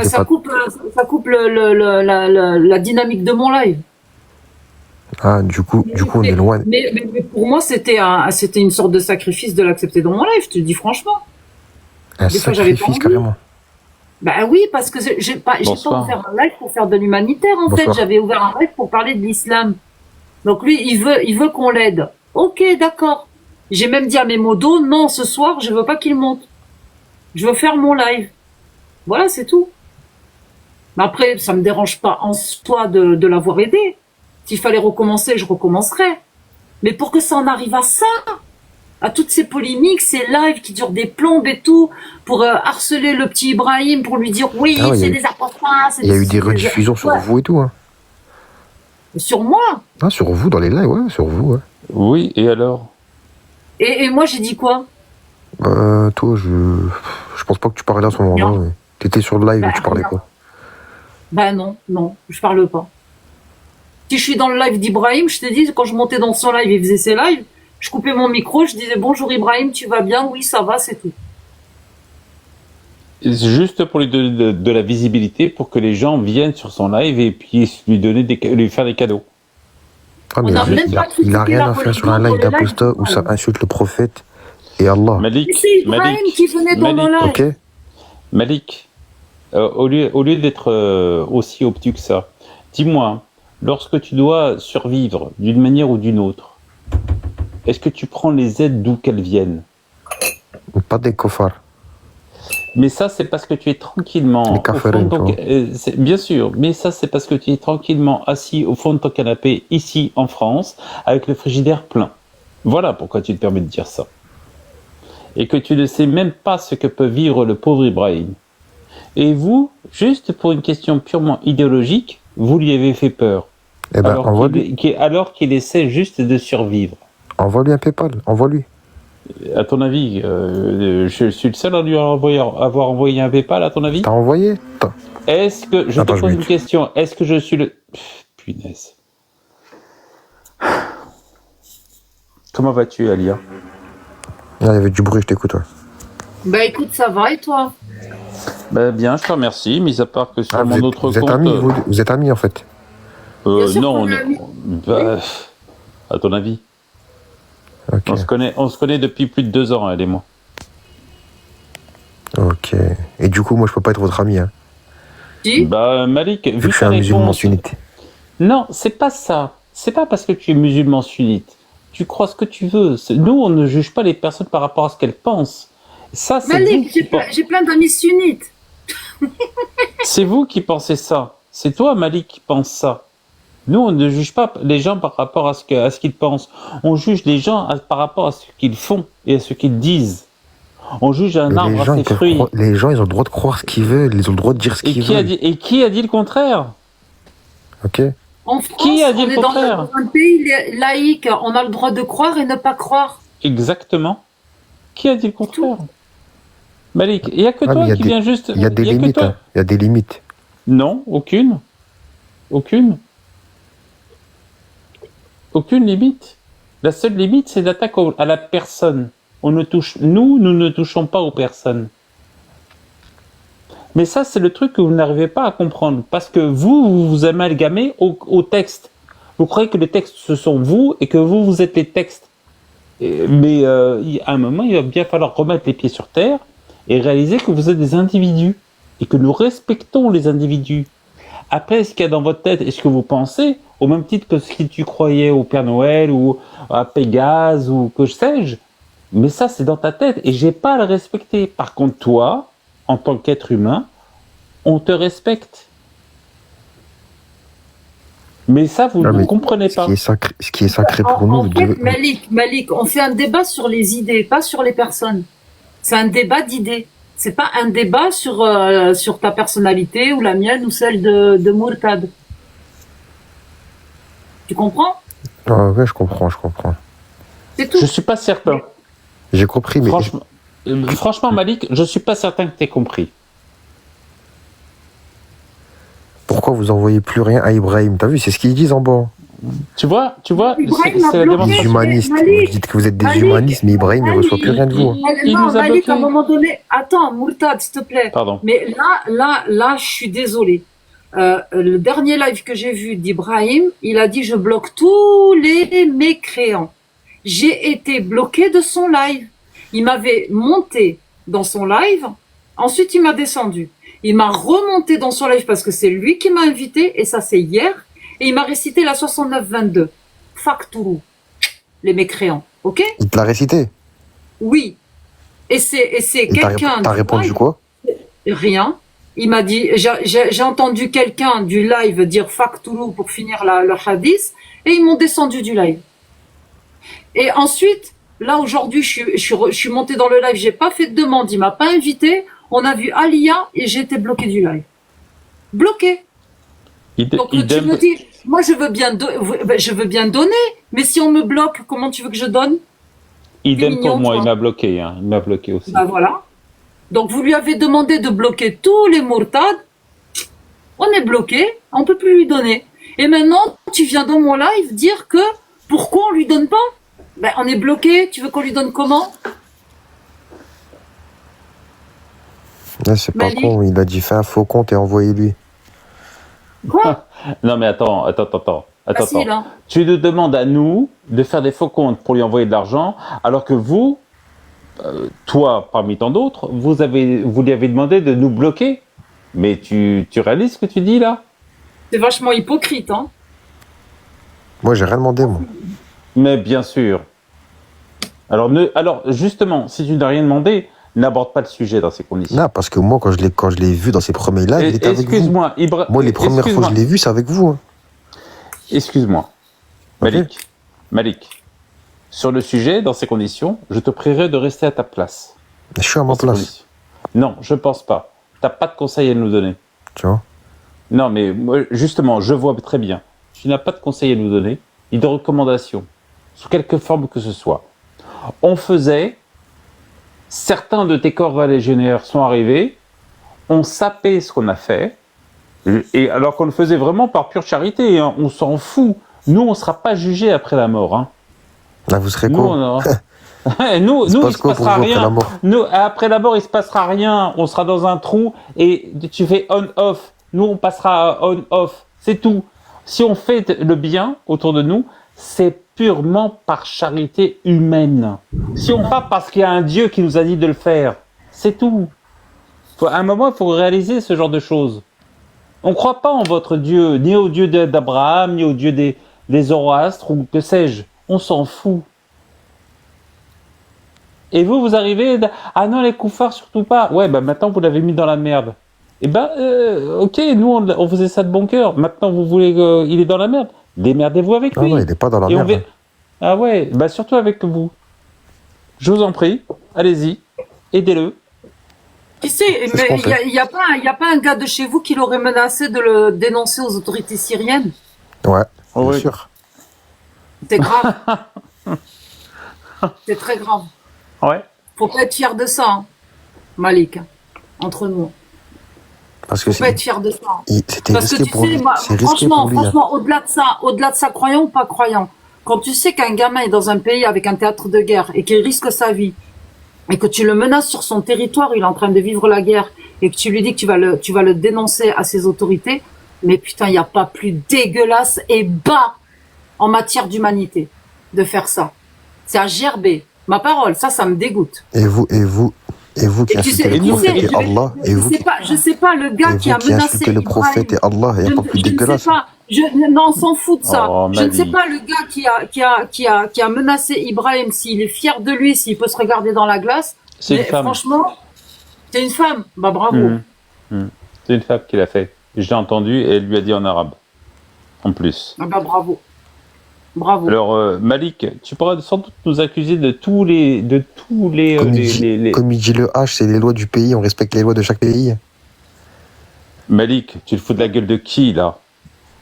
Ça coupe la dynamique de mon live. Ah, du coup, on est loin. Mais pour moi, c'était une sorte de sacrifice de l'accepter dans mon live, je te le dis franchement. Un sacrifice, carrément. Bah oui, parce que j'ai pas Bonsoir. ouvert un live pour faire de l'humanitaire, en fait. Bonsoir. J'avais ouvert un live pour parler de l'islam. Donc lui, il veut qu'on l'aide. Ok, d'accord. J'ai même dit à mes modos, non, ce soir, je veux pas qu'il monte. Je veux faire mon live. Voilà, c'est tout. Mais après, ça me dérange pas en soi de l'avoir aidé. S'il fallait recommencer, je recommencerais. Mais pour que ça en arrive à ça, à toutes ces polémiques, ces lives qui durent des plombes et tout, pour harceler le petit Ibrahim, pour lui dire oui, Ah ouais, c'est des apostats, c'est il y a eu des c'est rediffusions sur Ouais. vous et tout. Hein. Sur moi. Ah, sur vous, dans les lives, ouais, sur vous. Ouais. Oui, et alors? Et moi, j'ai dit quoi? Toi, je pense pas que tu parlais à ce moment-là. Rien. Mais t'étais sur le live Bah, et tu parlais rien. quoi? Bah non, je parle pas. Si je suis dans le live d'Ibrahim, je te dis, quand je montais dans son live, il faisait ses lives, je coupais mon micro, je disais bonjour Ibrahim, tu vas bien? Oui, ça va, c'est tout. Juste pour lui donner de la visibilité, pour que les gens viennent sur son live et puissent lui faire des cadeaux. Ah, mais On n'a juste, même pas il critiqué a rien la à faire sur religion un pour live les lives d'apostat où ça d'Ibrahim. insulte le prophète et Allah. Malik, Mais c'est Ibrahim Malik, qui venait dans nos Malik, lives. Ok? Malik, au lieu d'être aussi obtus que ça, dis-moi, lorsque tu dois survivre d'une manière ou d'une autre, est-ce que tu prends les aides d'où qu'elles viennent? Pas des cofards. Mais ça, c'est parce que tu es tranquillement Les au fond de caférins, ton... tu vois. Bien sûr, mais ça, c'est parce que tu es tranquillement assis au fond de ton canapé, ici en France, avec le frigidaire plein. Voilà pourquoi tu te permets de dire ça. Et que tu ne sais même pas ce que peut vivre le pauvre Ibrahim. Et vous, juste pour une question purement idéologique, vous lui avez fait peur. Eh ben, envoie-lui. Alors qu'il essaie juste de survivre. Envoie-lui un PayPal, envoie-lui. À ton avis, je suis le seul à lui avoir envoyé un PayPal, à ton avis? T'as envoyé? Est-ce que, je Attends, te je pose une mute. question, est-ce que je suis le... Punaise. Comment vas-tu, Alia? Ah, il y avait du bruit, je t'écoute. Ouais. Bah écoute, ça va et toi? Ben, bien, je te remercie, mis à part que sur Ah, mon autre vous êtes compte... amis, vous êtes amis en fait. Bien sûr non, qu'on on est est... amis. Bah, à ton avis? Ok. On se connaît depuis plus de 2 ans, elle et moi. Ok. Et du coup, moi, je peux pas être votre ami, hein. Si? Bah, Malik, Vu vu que je suis ta un musulman réponse... sunnite. Non, c'est pas ça. C'est pas parce que tu es musulman sunnite. Tu crois ce que tu veux. Nous, on ne juge pas les personnes par rapport à ce qu'elles pensent. Ça, c'est vous Malik, qui j'ai plein d'amis sunnites. C'est vous qui pensez ça. C'est toi, Malik, qui pense ça. Nous, on ne juge pas les gens par rapport à ce qu'ils pensent. On juge les gens par rapport à ce qu'ils font et à ce qu'ils disent. On juge un Mais arbre à ses fruits. les gens, ils ont le droit de croire ce qu'ils veulent, ils ont le droit de dire ce qu'ils veulent. Et qui a dit le contraire? Ok? En France, Qui a dit on le est dans contraire? un pays laïque. On a le droit de croire et ne pas croire. Exactement. Qui a dit le contraire? Malik, il n'y a que Ah, mais toi il y a qui des- viens juste... Il y a des que limites, toi. hein. Il y a des limites. Non, aucune. Aucune. Aucune limite. La seule limite, c'est l'attaque à la personne. Nous ne touchons pas aux personnes. Mais ça, c'est le truc que vous n'arrivez pas à comprendre. Parce que vous vous amalgamez au texte. Vous croyez que les textes, ce sont vous et que vous êtes les textes. Mais à un moment, il va bien falloir remettre les pieds sur terre et réaliser que vous êtes des individus et que nous respectons les individus. Après, ce qu'il y a dans votre tête et ce que vous pensez, au même titre que si tu croyais au Père Noël ou à Pégase ou que sais-je, mais ça, c'est dans ta tête et j'ai pas à le respecter. Par contre, toi, en tant qu'être humain, on te respecte. Mais ça, vous ne comprenez pas. Ce qui est sacré pour nous, En fait, Malik, on fait un débat sur les idées, pas sur les personnes. C'est un débat d'idées. C'est pas un débat sur ta personnalité ou la mienne ou celle de Mourtad. Tu comprends? Ah ouais, je comprends. C'est tout. Je suis pas certain. J'ai compris, mais Franchement, Malik, je suis pas certain que tu aies compris. pourquoi vous envoyez plus rien à Ibrahim? T'as vu, c'est ce qu'ils disent en bas. Tu vois, Ibrahim c'est la a bloqué. démonstration. Les humanistes. Malik, Vous dites que vous êtes des Malik, humanistes, mais Ibrahim ne reçoit plus rien de vous. Il Non, nous a Malik, bloqués. à un moment donné, attends, Mourtad, s'il te plaît. Pardon. Mais là, je suis désolée. Le dernier live que j'ai vu d'Ibrahim, il a dit je bloque tous les mécréants. J'ai été bloquée de son live. Il m'avait monté dans son live, ensuite il m'a descendu. Il m'a remonté dans son live parce que c'est lui qui m'a invité, et ça c'est hier, et il m'a récité la 69-22. Factourou. Les mécréants. Ok? Il te l'a récité. Oui. Et c'est Et quelqu'un. t'as répondu quoi? Rien. Il m'a dit, j'ai entendu quelqu'un du live dire Factourou pour finir le hadith, et ils m'ont descendu du live. Et ensuite, là aujourd'hui, je suis montée dans le live, j'ai pas fait de demande, il m'a pas invité, on a vu Alia et j'ai été bloquée du live. Bloquée. Donc tu me dis, moi je veux bien donner, mais si on me bloque, comment tu veux que je donne? Idem pour moi, il m'a bloqué, hein. Il m'a bloqué aussi. Bah voilà. Donc vous lui avez demandé de bloquer tous les mourtades, on est bloqué, on peut plus lui donner. Et maintenant, tu viens dans mon live dire que pourquoi on lui donne pas? Ben on est bloqué, tu veux qu'on lui donne comment? Là, c'est pas con, il a dit fais un faux compte et envoyez-lui. Quoi? Non mais attends. Facile, hein. Tu nous demandes à nous de faire des faux comptes pour lui envoyer de l'argent, alors que vous, toi parmi tant d'autres, vous lui avez demandé de nous bloquer. Mais tu réalises ce que tu dis là? C'est vachement hypocrite, hein. Moi, j'ai rien demandé, moi. Mais bien sûr. Alors justement, si tu n'as rien demandé, n'aborde pas le sujet dans ces conditions. Non, parce que moi, quand je l'ai vu dans ses premiers lives, il était avec vous. Excuse-moi, Moi, les premières fois que je l'ai vu, c'est avec vous. Hein. Excuse-moi. Malik, sur le sujet, dans ces conditions, je te prierai de rester à ta place. Je suis à ma place. Non, je pense pas. T'as pas de conseils à nous donner. Tu vois? Non, mais moi, justement, je vois très bien. Tu n'as pas de conseils à nous donner, ni de recommandations, sous quelque forme que ce soit. Certains de tes corps légionnaires sont arrivés, on sapait ce qu'on a fait, et alors qu'on le faisait vraiment par pure charité, hein, on s'en fout. Nous, on ne sera pas jugés après la mort. Hein. Là, vous serez quoi? Nous, il ne se passera rien. Après la mort, il ne se passera rien. On sera dans un trou et tu fais on-off. Nous, on passera à on-off. C'est tout. Si on fait le bien autour de nous, c'est purement par charité humaine. Si on part parce qu'il y a un Dieu qui nous a dit de le faire, c'est tout. À un moment, il faut réaliser ce genre de choses. On ne croit pas en votre Dieu, ni au Dieu d'Abraham, ni au Dieu des Zoroastres, ou que sais-je. On s'en fout. Et vous arrivez, ah non, les koufars, surtout pas. Ouais, bah maintenant, vous l'avez mis dans la merde. Eh ben, ok, nous, on faisait ça de bon cœur. Maintenant, vous voulez qu'il est dans la merde. Démerdez-vous avec lui. Ah ouais, il n'est pas dans la merde. Ah ouais, bah surtout avec vous. Je vous en prie, allez-y, aidez-le. Qui sait, mais il y a pas un gars de chez vous qui l'aurait menacé de le dénoncer aux autorités syriennes? Ouais, bien sûr. C'est grave. C'est très grave. Ouais. Faut pas être fier de ça, hein, Malik, entre nous. Parce que faut pas être fier de ça. C'était risqué pour lui. Franchement, au-delà de ça, croyant ou pas croyant, quand tu sais qu'un gamin est dans un pays avec un théâtre de guerre et qu'il risque sa vie, et que tu le menaces sur son territoire, il est en train de vivre la guerre, et que tu lui dis que tu vas le dénoncer à ses autorités, mais putain, il n'y a pas plus dégueulasse et bas en matière d'humanité de faire ça. C'est à gerber. Ma parole, ça me dégoûte. Et vous qui insultez le prophète et Allah, je sais pas, le gars qui a menacé le prophète et Allah, il n'y a pas plus dégueulasse. Non, on s'en fout de ça. Je ne sais Malik. pas le gars qui a menacé Ibrahim, s'il est fier de lui, s'il peut se regarder dans la glace. C'est une femme. Franchement, c'est une femme. Bah bravo. C'est une femme qui l'a fait. Je l'ai entendu et elle lui a dit en arabe. En plus. Ah bah bravo. Bravo. Alors Malik, tu pourras sans doute nous accuser de tous les Comme il dit le H, c'est les lois du pays, on respecte les lois de chaque pays. Malik, tu le fous de la gueule de qui là?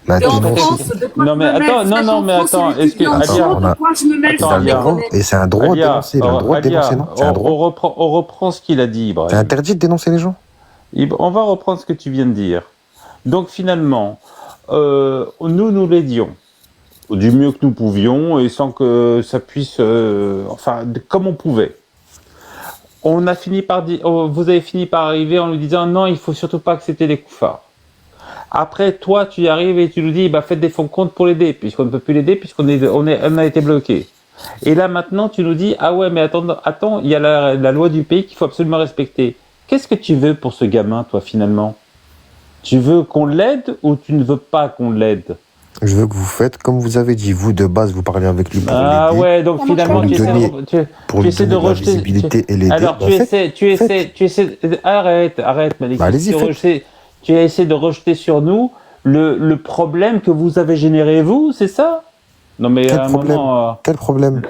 Bah, non mais attends, est-ce que Alia, et c'est un droit de dénoncer, il a le droit de dénoncer, non? C'est un droit. On reprend ce qu'il a dit, Ibrahim. C'est interdit de dénoncer les gens. On va reprendre ce que tu viens de dire. Donc finalement, nous l'aidions du mieux que nous pouvions et sans que ça puisse, comme on pouvait. On a fini par dire, vous avez fini par arriver en nous disant non, il faut surtout pas accepter les koufars. Après, toi, tu y arrives et tu nous dis, faites des fonds de compte pour l'aider, puisqu'on ne peut plus l'aider, puisqu'on a été bloqué. Et là, maintenant, tu nous dis, ah ouais, mais attends, il y a la loi du pays qu'il faut absolument respecter. Qu'est-ce que tu veux pour ce gamin, toi, finalement? Tu veux qu'on l'aide ou tu ne veux pas qu'on l'aide? Je veux que vous faites comme vous avez dit. Vous, de base, vous parlez avec lui pour Ah l'aider, ouais, donc Ça marche finalement, pas tu comme essaies ça. de, tu, pour tu lui essaies de donner de la rejeter. visibilité et l'aider. Alors, Bah, faites. tu essaies. Arrête, Malik. Bah, allez-y, faites. Tu essaies de rejeter sur nous le problème que vous avez généré, vous, c'est ça? Non, mais Quel à un problème? moment. Quel problème?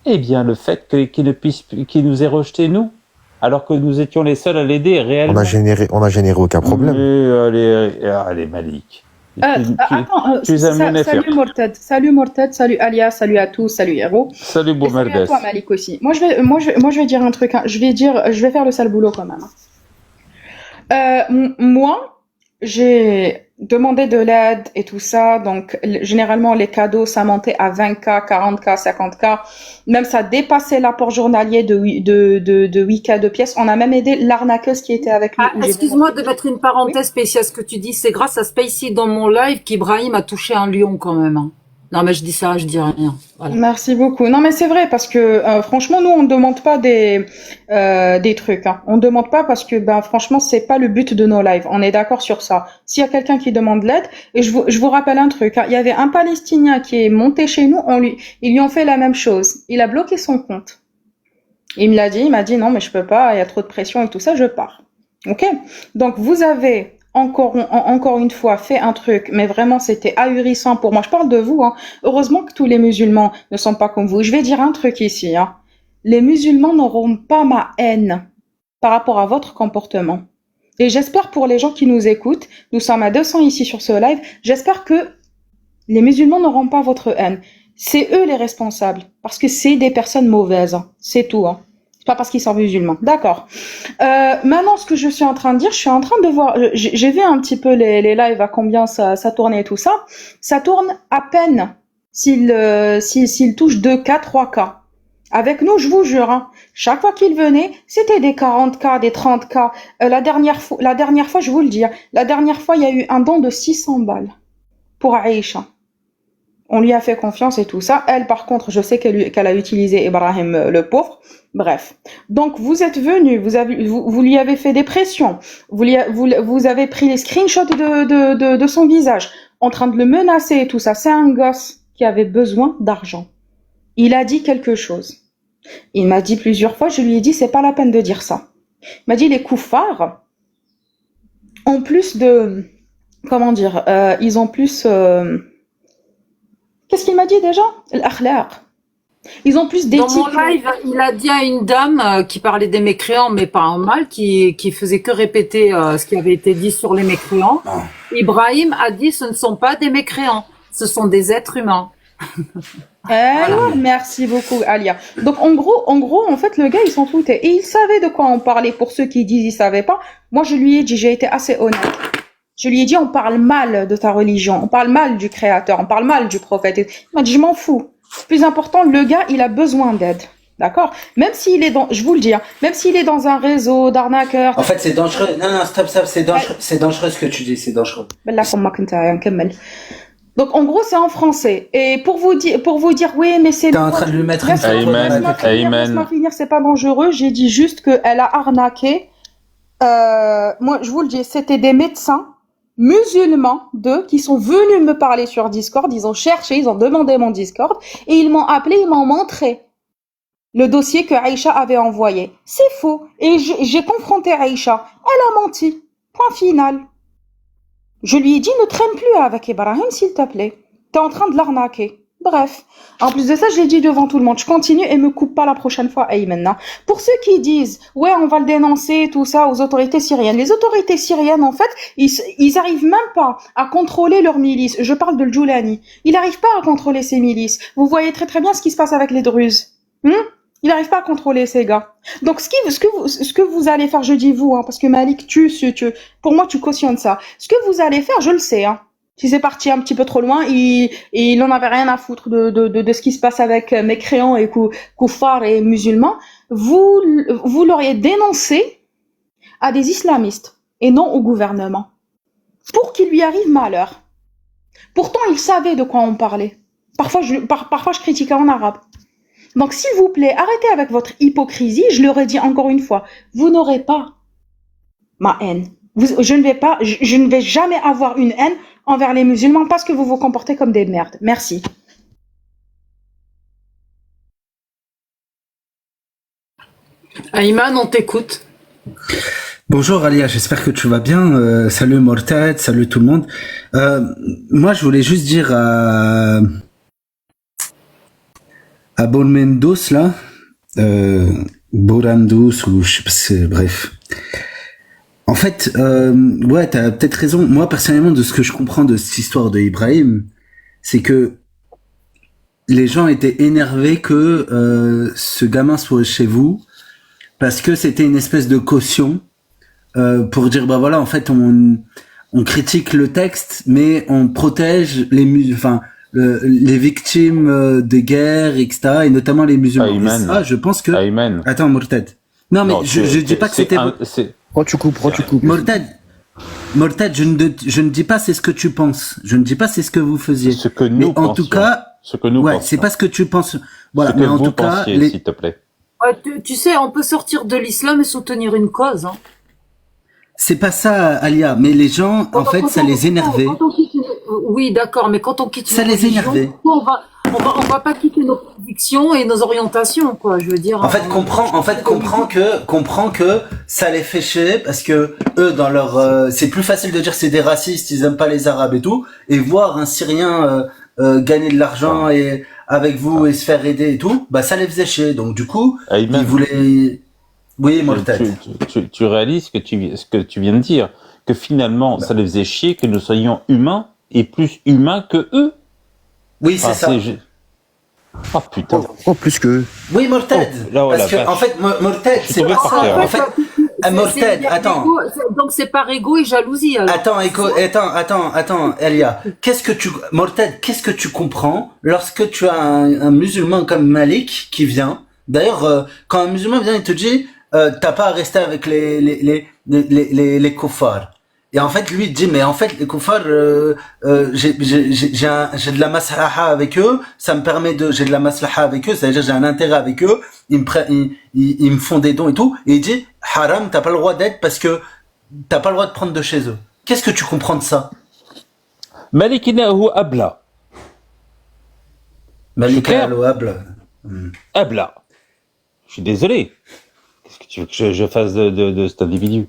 Eh bien, le fait qu'il nous ait rejeté, nous, alors que nous étions les seuls à l'aider réellement. On a généré aucun problème. Mais allez, Malik. Attends, Tu es un monéfère. salut Morted, salut Alia, salut à tous, salut Héros. Salut, Et salut à Boumerdes. toi Malik aussi. Moi je vais dire un truc, hein. Je vais faire le sale boulot quand même. Moi, j'ai demandé de l'aide et tout ça, donc généralement les cadeaux ça montait à 20K, 40K, 50K, même ça dépassait l'apport journalier de 8K de pièces. On a même aidé l'arnaqueuse qui était avec nous. Ah, excuse-moi de mettre une parenthèse spéciale à ce que tu dis. C'est grâce à Spacey dans mon live qu'Ibrahim a touché un lion quand même. Hein. Non, mais je dis ça, je dis rien. Voilà. Merci beaucoup. Non, mais c'est vrai parce que franchement, nous on ne demande pas des trucs. Hein. On ne demande pas parce que franchement, c'est pas le but de nos lives. On est d'accord sur ça. S'il y a quelqu'un qui demande l'aide, et je vous rappelle un truc. Hein. Il y avait un Palestinien qui est monté chez nous. Ils lui ont fait la même chose. Il a bloqué son compte. Il me l'a dit. Il m'a dit non, mais je peux pas. Il y a trop de pression et tout ça. Je pars. Ok. Donc vous avez encore une fois fait un truc, mais vraiment c'était ahurissant pour moi. Je parle de vous, hein. Heureusement que tous les musulmans ne sont pas comme vous. Je vais dire un truc ici, hein. Les musulmans n'auront pas ma haine par rapport à votre comportement. Et j'espère pour les gens qui nous écoutent, nous sommes à 200 ici sur ce live, j'espère que les musulmans n'auront pas votre haine. C'est eux les responsables, parce que c'est des personnes mauvaises, hein. C'est tout, hein. C'est pas parce qu'ils sont musulmans. D'accord. Maintenant, ce que je suis en train de dire, je suis en train de voir, j'ai vu un petit peu les lives à combien ça tournait et tout ça. Ça tourne à peine s'il touche 2K, 3K. Avec nous, je vous jure, hein, chaque fois qu'il venait, c'était des 40K, des 30K. La dernière fois, je vous le dis, hein, la dernière fois, il y a eu un don de 600 balles pour Aïcha. On lui a fait confiance et tout ça. Elle, par contre, je sais qu'elle a utilisé Ibrahim le pauvre. Bref. Donc, vous êtes venu, vous lui avez fait des pressions. Vous avez pris les screenshots de son visage, en train de le menacer et tout ça. C'est un gosse qui avait besoin d'argent. Il a dit quelque chose. Il m'a dit plusieurs fois, je lui ai dit, c'est pas la peine de dire ça. Il m'a dit, les koufars ont plus de, comment dire, ils ont plus, qu'est-ce qu'il m'a dit déjà? L'akhlaq. Ils ont plus d'éthique. Dans mon live, il a dit à une dame qui parlait des mécréants, mais pas en mal, qui faisait que répéter ce qui avait été dit sur les mécréants. Ah. Ibrahim a dit, ce ne sont pas des mécréants, ce sont des êtres humains. Merci beaucoup, Alia. Donc, en gros, en fait, le gars, il s'en foutait. Et il savait de quoi on parlait. Pour ceux qui disent, ils savaient pas. Moi, je lui ai dit, j'ai été assez honnête. Je lui ai dit, on parle mal de ta religion. On parle mal du créateur. On parle mal du prophète. Il m'a dit, je m'en fous. Plus important, le gars, il a besoin d'aide. D'accord? Même s'il est dans, je vous le dis, hein, même s'il est dans un réseau d'arnaqueurs. En fait, c'est dangereux. Non, stop, c'est dangereux ce que tu dis, c'est dangereux. Donc, en gros, c'est en français. Et pour vous dire, oui, mais c'est... T'es en train de lui mettre une Laisse-moi finir, c'est pas dangereux. J'ai dit juste qu'elle a arnaqué. Moi, je vous le dis, c'était des médecins musulmans, qui sont venus me parler sur Discord. Ils ont cherché, ils ont demandé mon Discord. Et ils m'ont appelé, ils m'ont montré le dossier que Aïcha avait envoyé. C'est faux. Et j'ai confronté Aïcha. Elle a menti. Point final. Je lui ai dit, ne traîne plus avec Ibrahim, s'il te plaît. T'es en train de l'arnaquer. Bref. En plus de ça, je l'ai dit devant tout le monde. Je continue et me coupe pas la prochaine fois, Ayman. Pour ceux qui disent, ouais, on va le dénoncer, tout ça, aux autorités syriennes. Les autorités syriennes, en fait, ils arrivent même pas à contrôler leurs milices. Je parle de Djoulani. Ils n'arrivent pas à contrôler ces milices. Vous voyez très très bien ce qui se passe avec les Druzes. Il n'arrive pas à contrôler ces gars. Donc, ce que vous allez faire, je dis vous, hein, parce que Malik, pour moi, tu cautionnes ça. Ce que vous allez faire, je le sais, hein. Si c'est parti un petit peu trop loin, il en avait rien à foutre de ce qui se passe avec mécréants et koufars et musulmans. Vous l'auriez dénoncé à des islamistes et non au gouvernement. Pour qu'il lui arrive malheur. Pourtant, il savait de quoi on parlait. Parfois, je critiquais en arabe. Donc, s'il vous plaît, arrêtez avec votre hypocrisie. Je leur ai dit encore une fois, vous n'aurez pas ma haine. Je ne vais jamais avoir une haine envers les musulmans parce que vous vous comportez comme des merdes. Merci. Ayman, on t'écoute. Bonjour Alia, j'espère que tu vas bien. Salut Mortad, salut tout le monde. Moi, je voulais juste dire à Bolmendos là, Borandous ou je sais pas, bref. En fait, ouais, t'as peut-être raison. Moi, personnellement, de ce que je comprends de cette histoire de Ibrahim, c'est que les gens étaient énervés que ce gamin soit chez vous parce que c'était une espèce de caution pour dire bah voilà, en fait, on critique le texte, mais on protège les victimes de guerre, etc., et notamment les musulmans. Ayman. Et ça, je pense que. Ayman. Attends, Mortad. Non, mais je dis pas que c'était. Pourquoi tu coupes Mortad, je ne dis pas c'est ce que tu penses. Je ne dis pas c'est ce que vous faisiez. Ce que nous mais en tout cas, ce que nous ouais, pensions. c'est pas ce que tu penses. Voilà, Ce que mais en vous tout cas, pensiez, s'il te plaît. Ouais, tu sais, on peut sortir de l'islam et soutenir une cause. Hein. c'est pas ça, Alia. Mais les gens, en fait, ça les énervait. Oui, d'accord, mais quand on quitte Ça une les religion, énervait. on va pas quitter nos convictions et nos orientations, quoi. Je veux dire. En fait, comprends que ça les fait chier parce que eux, dans leur, c'est plus facile de dire c'est des racistes, ils aiment pas les Arabes et tout, et voir un Syrien gagner de l'argent et avec vous et se faire aider et tout, bah ça les faisait chier. Donc du coup, Ayman, ils voulaient. Oui, Mortad. tu réalises ce que tu viens de dire, que finalement, ça les faisait chier que nous soyons humains et plus humains que eux. Oui, c'est ça. Oh putain. Oh, plus que. Oui, Mortad. là, ouais, Parce que la vache. en fait, Mortad, Je suis c'est tombé pas par ça. terre. En fait, Mortad, il y a attends. l'ego, donc c'est par ego et jalousie. Alors. Attends, Elia. Mortad, qu'est-ce que tu comprends lorsque tu as un musulman comme Malik qui vient? D'ailleurs, quand un musulman vient, il te dit, t'as pas à rester avec les kuffars. Et en fait, lui, il dit, mais en fait, les kuffars, j'ai de la maslaha avec eux, ça me permet j'ai de la maslaha avec eux, c'est-à-dire j'ai un intérêt avec eux, ils me font des dons et tout, et il dit, haram, t'as pas le droit d'être parce que t'as pas le droit de prendre de chez eux. Qu'est-ce que tu comprends de ça? Malikina ou Abla. Malika al-Wahab. Abla. Je suis désolé. Qu'est-ce que tu veux que je fasse de cet individu?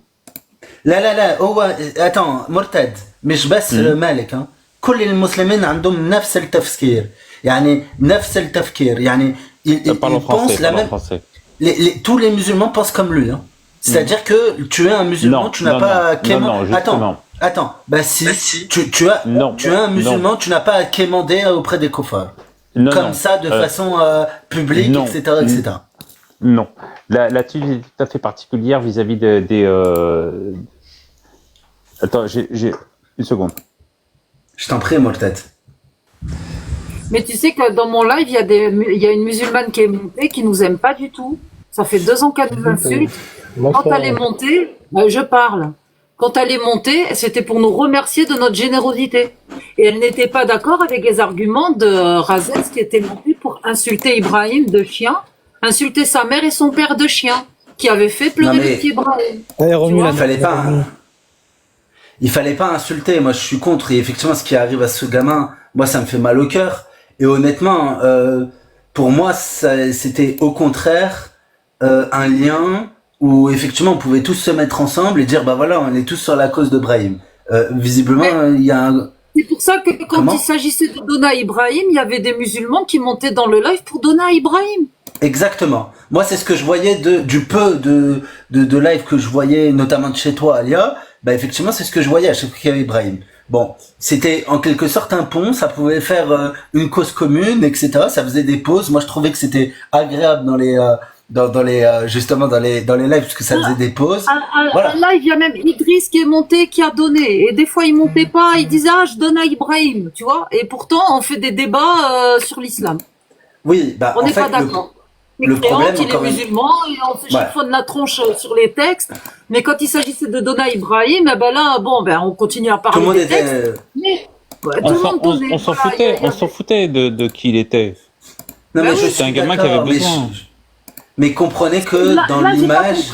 لا هو attends مرتد مش بس مالك ها كل المسلمين عندهم نفس التفكير يعني نفس التفكير يعني ils pensent la même tous les musulmans pensent comme lui hein. C'est-à-dire que tu es un musulman tu n'as pas à quémander attends bah si tu es un musulman tu n'as pas à quémander auprès des kuffars comme ça de façon publique etc. Non, l'attitude est tout à fait particulière vis-à-vis des. Attends, j'ai une seconde. Je t'en prie, Mortad. Mais tu sais que dans mon live, il y a une musulmane qui est montée, qui nous aime pas du tout. Ça fait 2 ans qu'elle nous insulte. Quand elle est montée, je parle. Quand elle est montée, c'était pour nous remercier de notre générosité. Et elle n'était pas d'accord avec les arguments de Razès qui était monté pour insulter Ibrahim de chien, insulter sa mère et son père de chien, qui avait fait pleurer le petit Ibrahim. Il fallait pas insulter. Moi, je suis contre. Et effectivement, ce qui arrive à ce gamin, moi, ça me fait mal au cœur. Et honnêtement, pour moi, c'était au contraire un lien où effectivement, on pouvait tous se mettre ensemble et dire, bah voilà, on est tous sur la cause de Brahim. Visiblement, il y a un... C'est pour ça que quand il s'agissait de donner à Ibrahim, il y avait des musulmans qui montaient dans le live pour donner à Ibrahim. Exactement. Moi, c'est ce que je voyais du peu de live que je voyais, notamment de chez toi, Alia. Bah, effectivement, c'est ce que je voyais à chaque fois qu'il y avait Ibrahim. Bon, c'était en quelque sorte un pont, ça pouvait faire une cause commune, etc. Ça faisait des pauses. Moi, je trouvais que c'était agréable justement dans les lives, parce que ça faisait des pauses. Voilà. Là, il y a même Idriss qui est monté, qui a donné. Et des fois, il montait pas, il disait, je donne à Ibrahim, tu vois. Et pourtant, on fait des débats sur l'islam. Oui, bah, on n'est pas d'accord. Le problème, il est musulman et on se chiffonne la tronche sur les textes. Mais quand il s'agissait de donner à Ibrahim, on continue à parler des textes. Mais on s'en foutait de qui il était. Non, mais c'est un gamin qui avait besoin. Mais comprenez que dans l'image...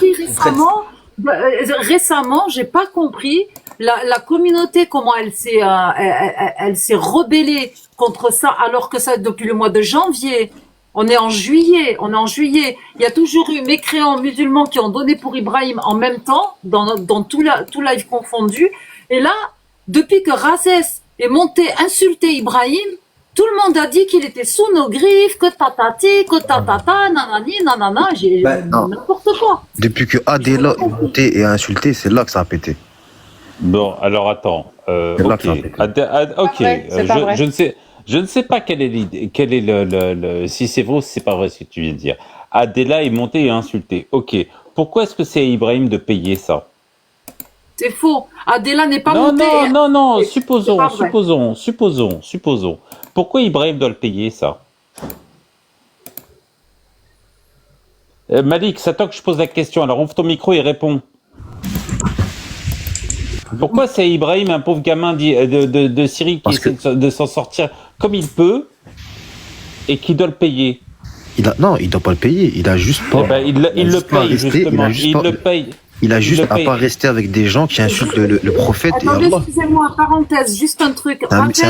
Récemment, j'ai pas compris la communauté comment elle s'est rebellée contre ça alors que ça depuis le mois de janvier. On est en juillet, Il y a toujours eu mécréants musulmans qui ont donné pour Ibrahim en même temps, dans tout live confondu. Et là, depuis que Razès est monté insulter Ibrahim, tout le monde a dit qu'il était sous nos griffes, que tatati, que tatata, nanani, nanana, non. n'importe quoi. Depuis que Adela est montée et a insulté, c'est là que ça a pété. Bon, alors attends. C'est là que ça a Ok. pété. Ok. C'est pas vrai. Je ne sais pas quel est si c'est vrai ou si c'est pas vrai ce que tu viens de dire. Adela est montée et insultée. Ok. Pourquoi est-ce que c'est à Ibrahim de payer ça? C'est faux. Adela n'est pas Non, montée. non. C'est pas vrai. Supposons. Pourquoi Ibrahim doit le payer ça? Malik, c'est à toi que je pose la question. Alors ouvre ton micro et réponds. Pourquoi c'est Ibrahim, un pauvre gamin de Syrie qui Parce que- essaie de s'en sortir comme il peut et qui doit le payer? Non, il doit pas le payer. Il a juste pas. Eh ben, il le juste pas paye, resté, justement. il a juste Il pas- le paye. Il a juste le à paye. pas rester avec des gens qui insultent le prophète et Attendez, Allah. excusez-moi, parenthèse, juste un truc. C'est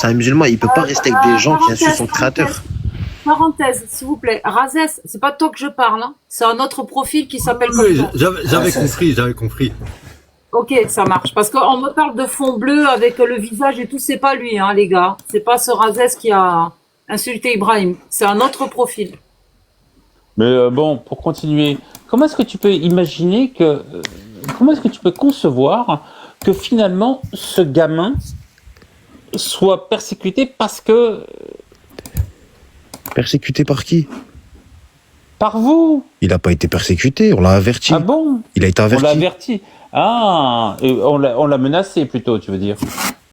un musulman, il peut pas rester avec des gens qui insultent son créateur. Parenthèse, s'il vous plaît. Razès, c'est pas toi que je parle, hein. C'est un autre profil qui s'appelle comme Oui, toi. j'avais compris. Ok, ça marche. Parce qu'on me parle de fond bleu avec le visage et tout, c'est pas lui, hein, les gars. C'est pas ce Razès qui a insulté Ibrahim. C'est un autre profil. Mais bon, pour continuer, comment est-ce que tu peux imaginer comment est-ce que tu peux concevoir que finalement ce gamin soit persécuté parce que Persécuté par qui? par vous? Il a pas été persécuté, on l'a averti. Ah bon? Il a été On l'a averti. averti. Ah, on l'a menacé plutôt, tu veux dire?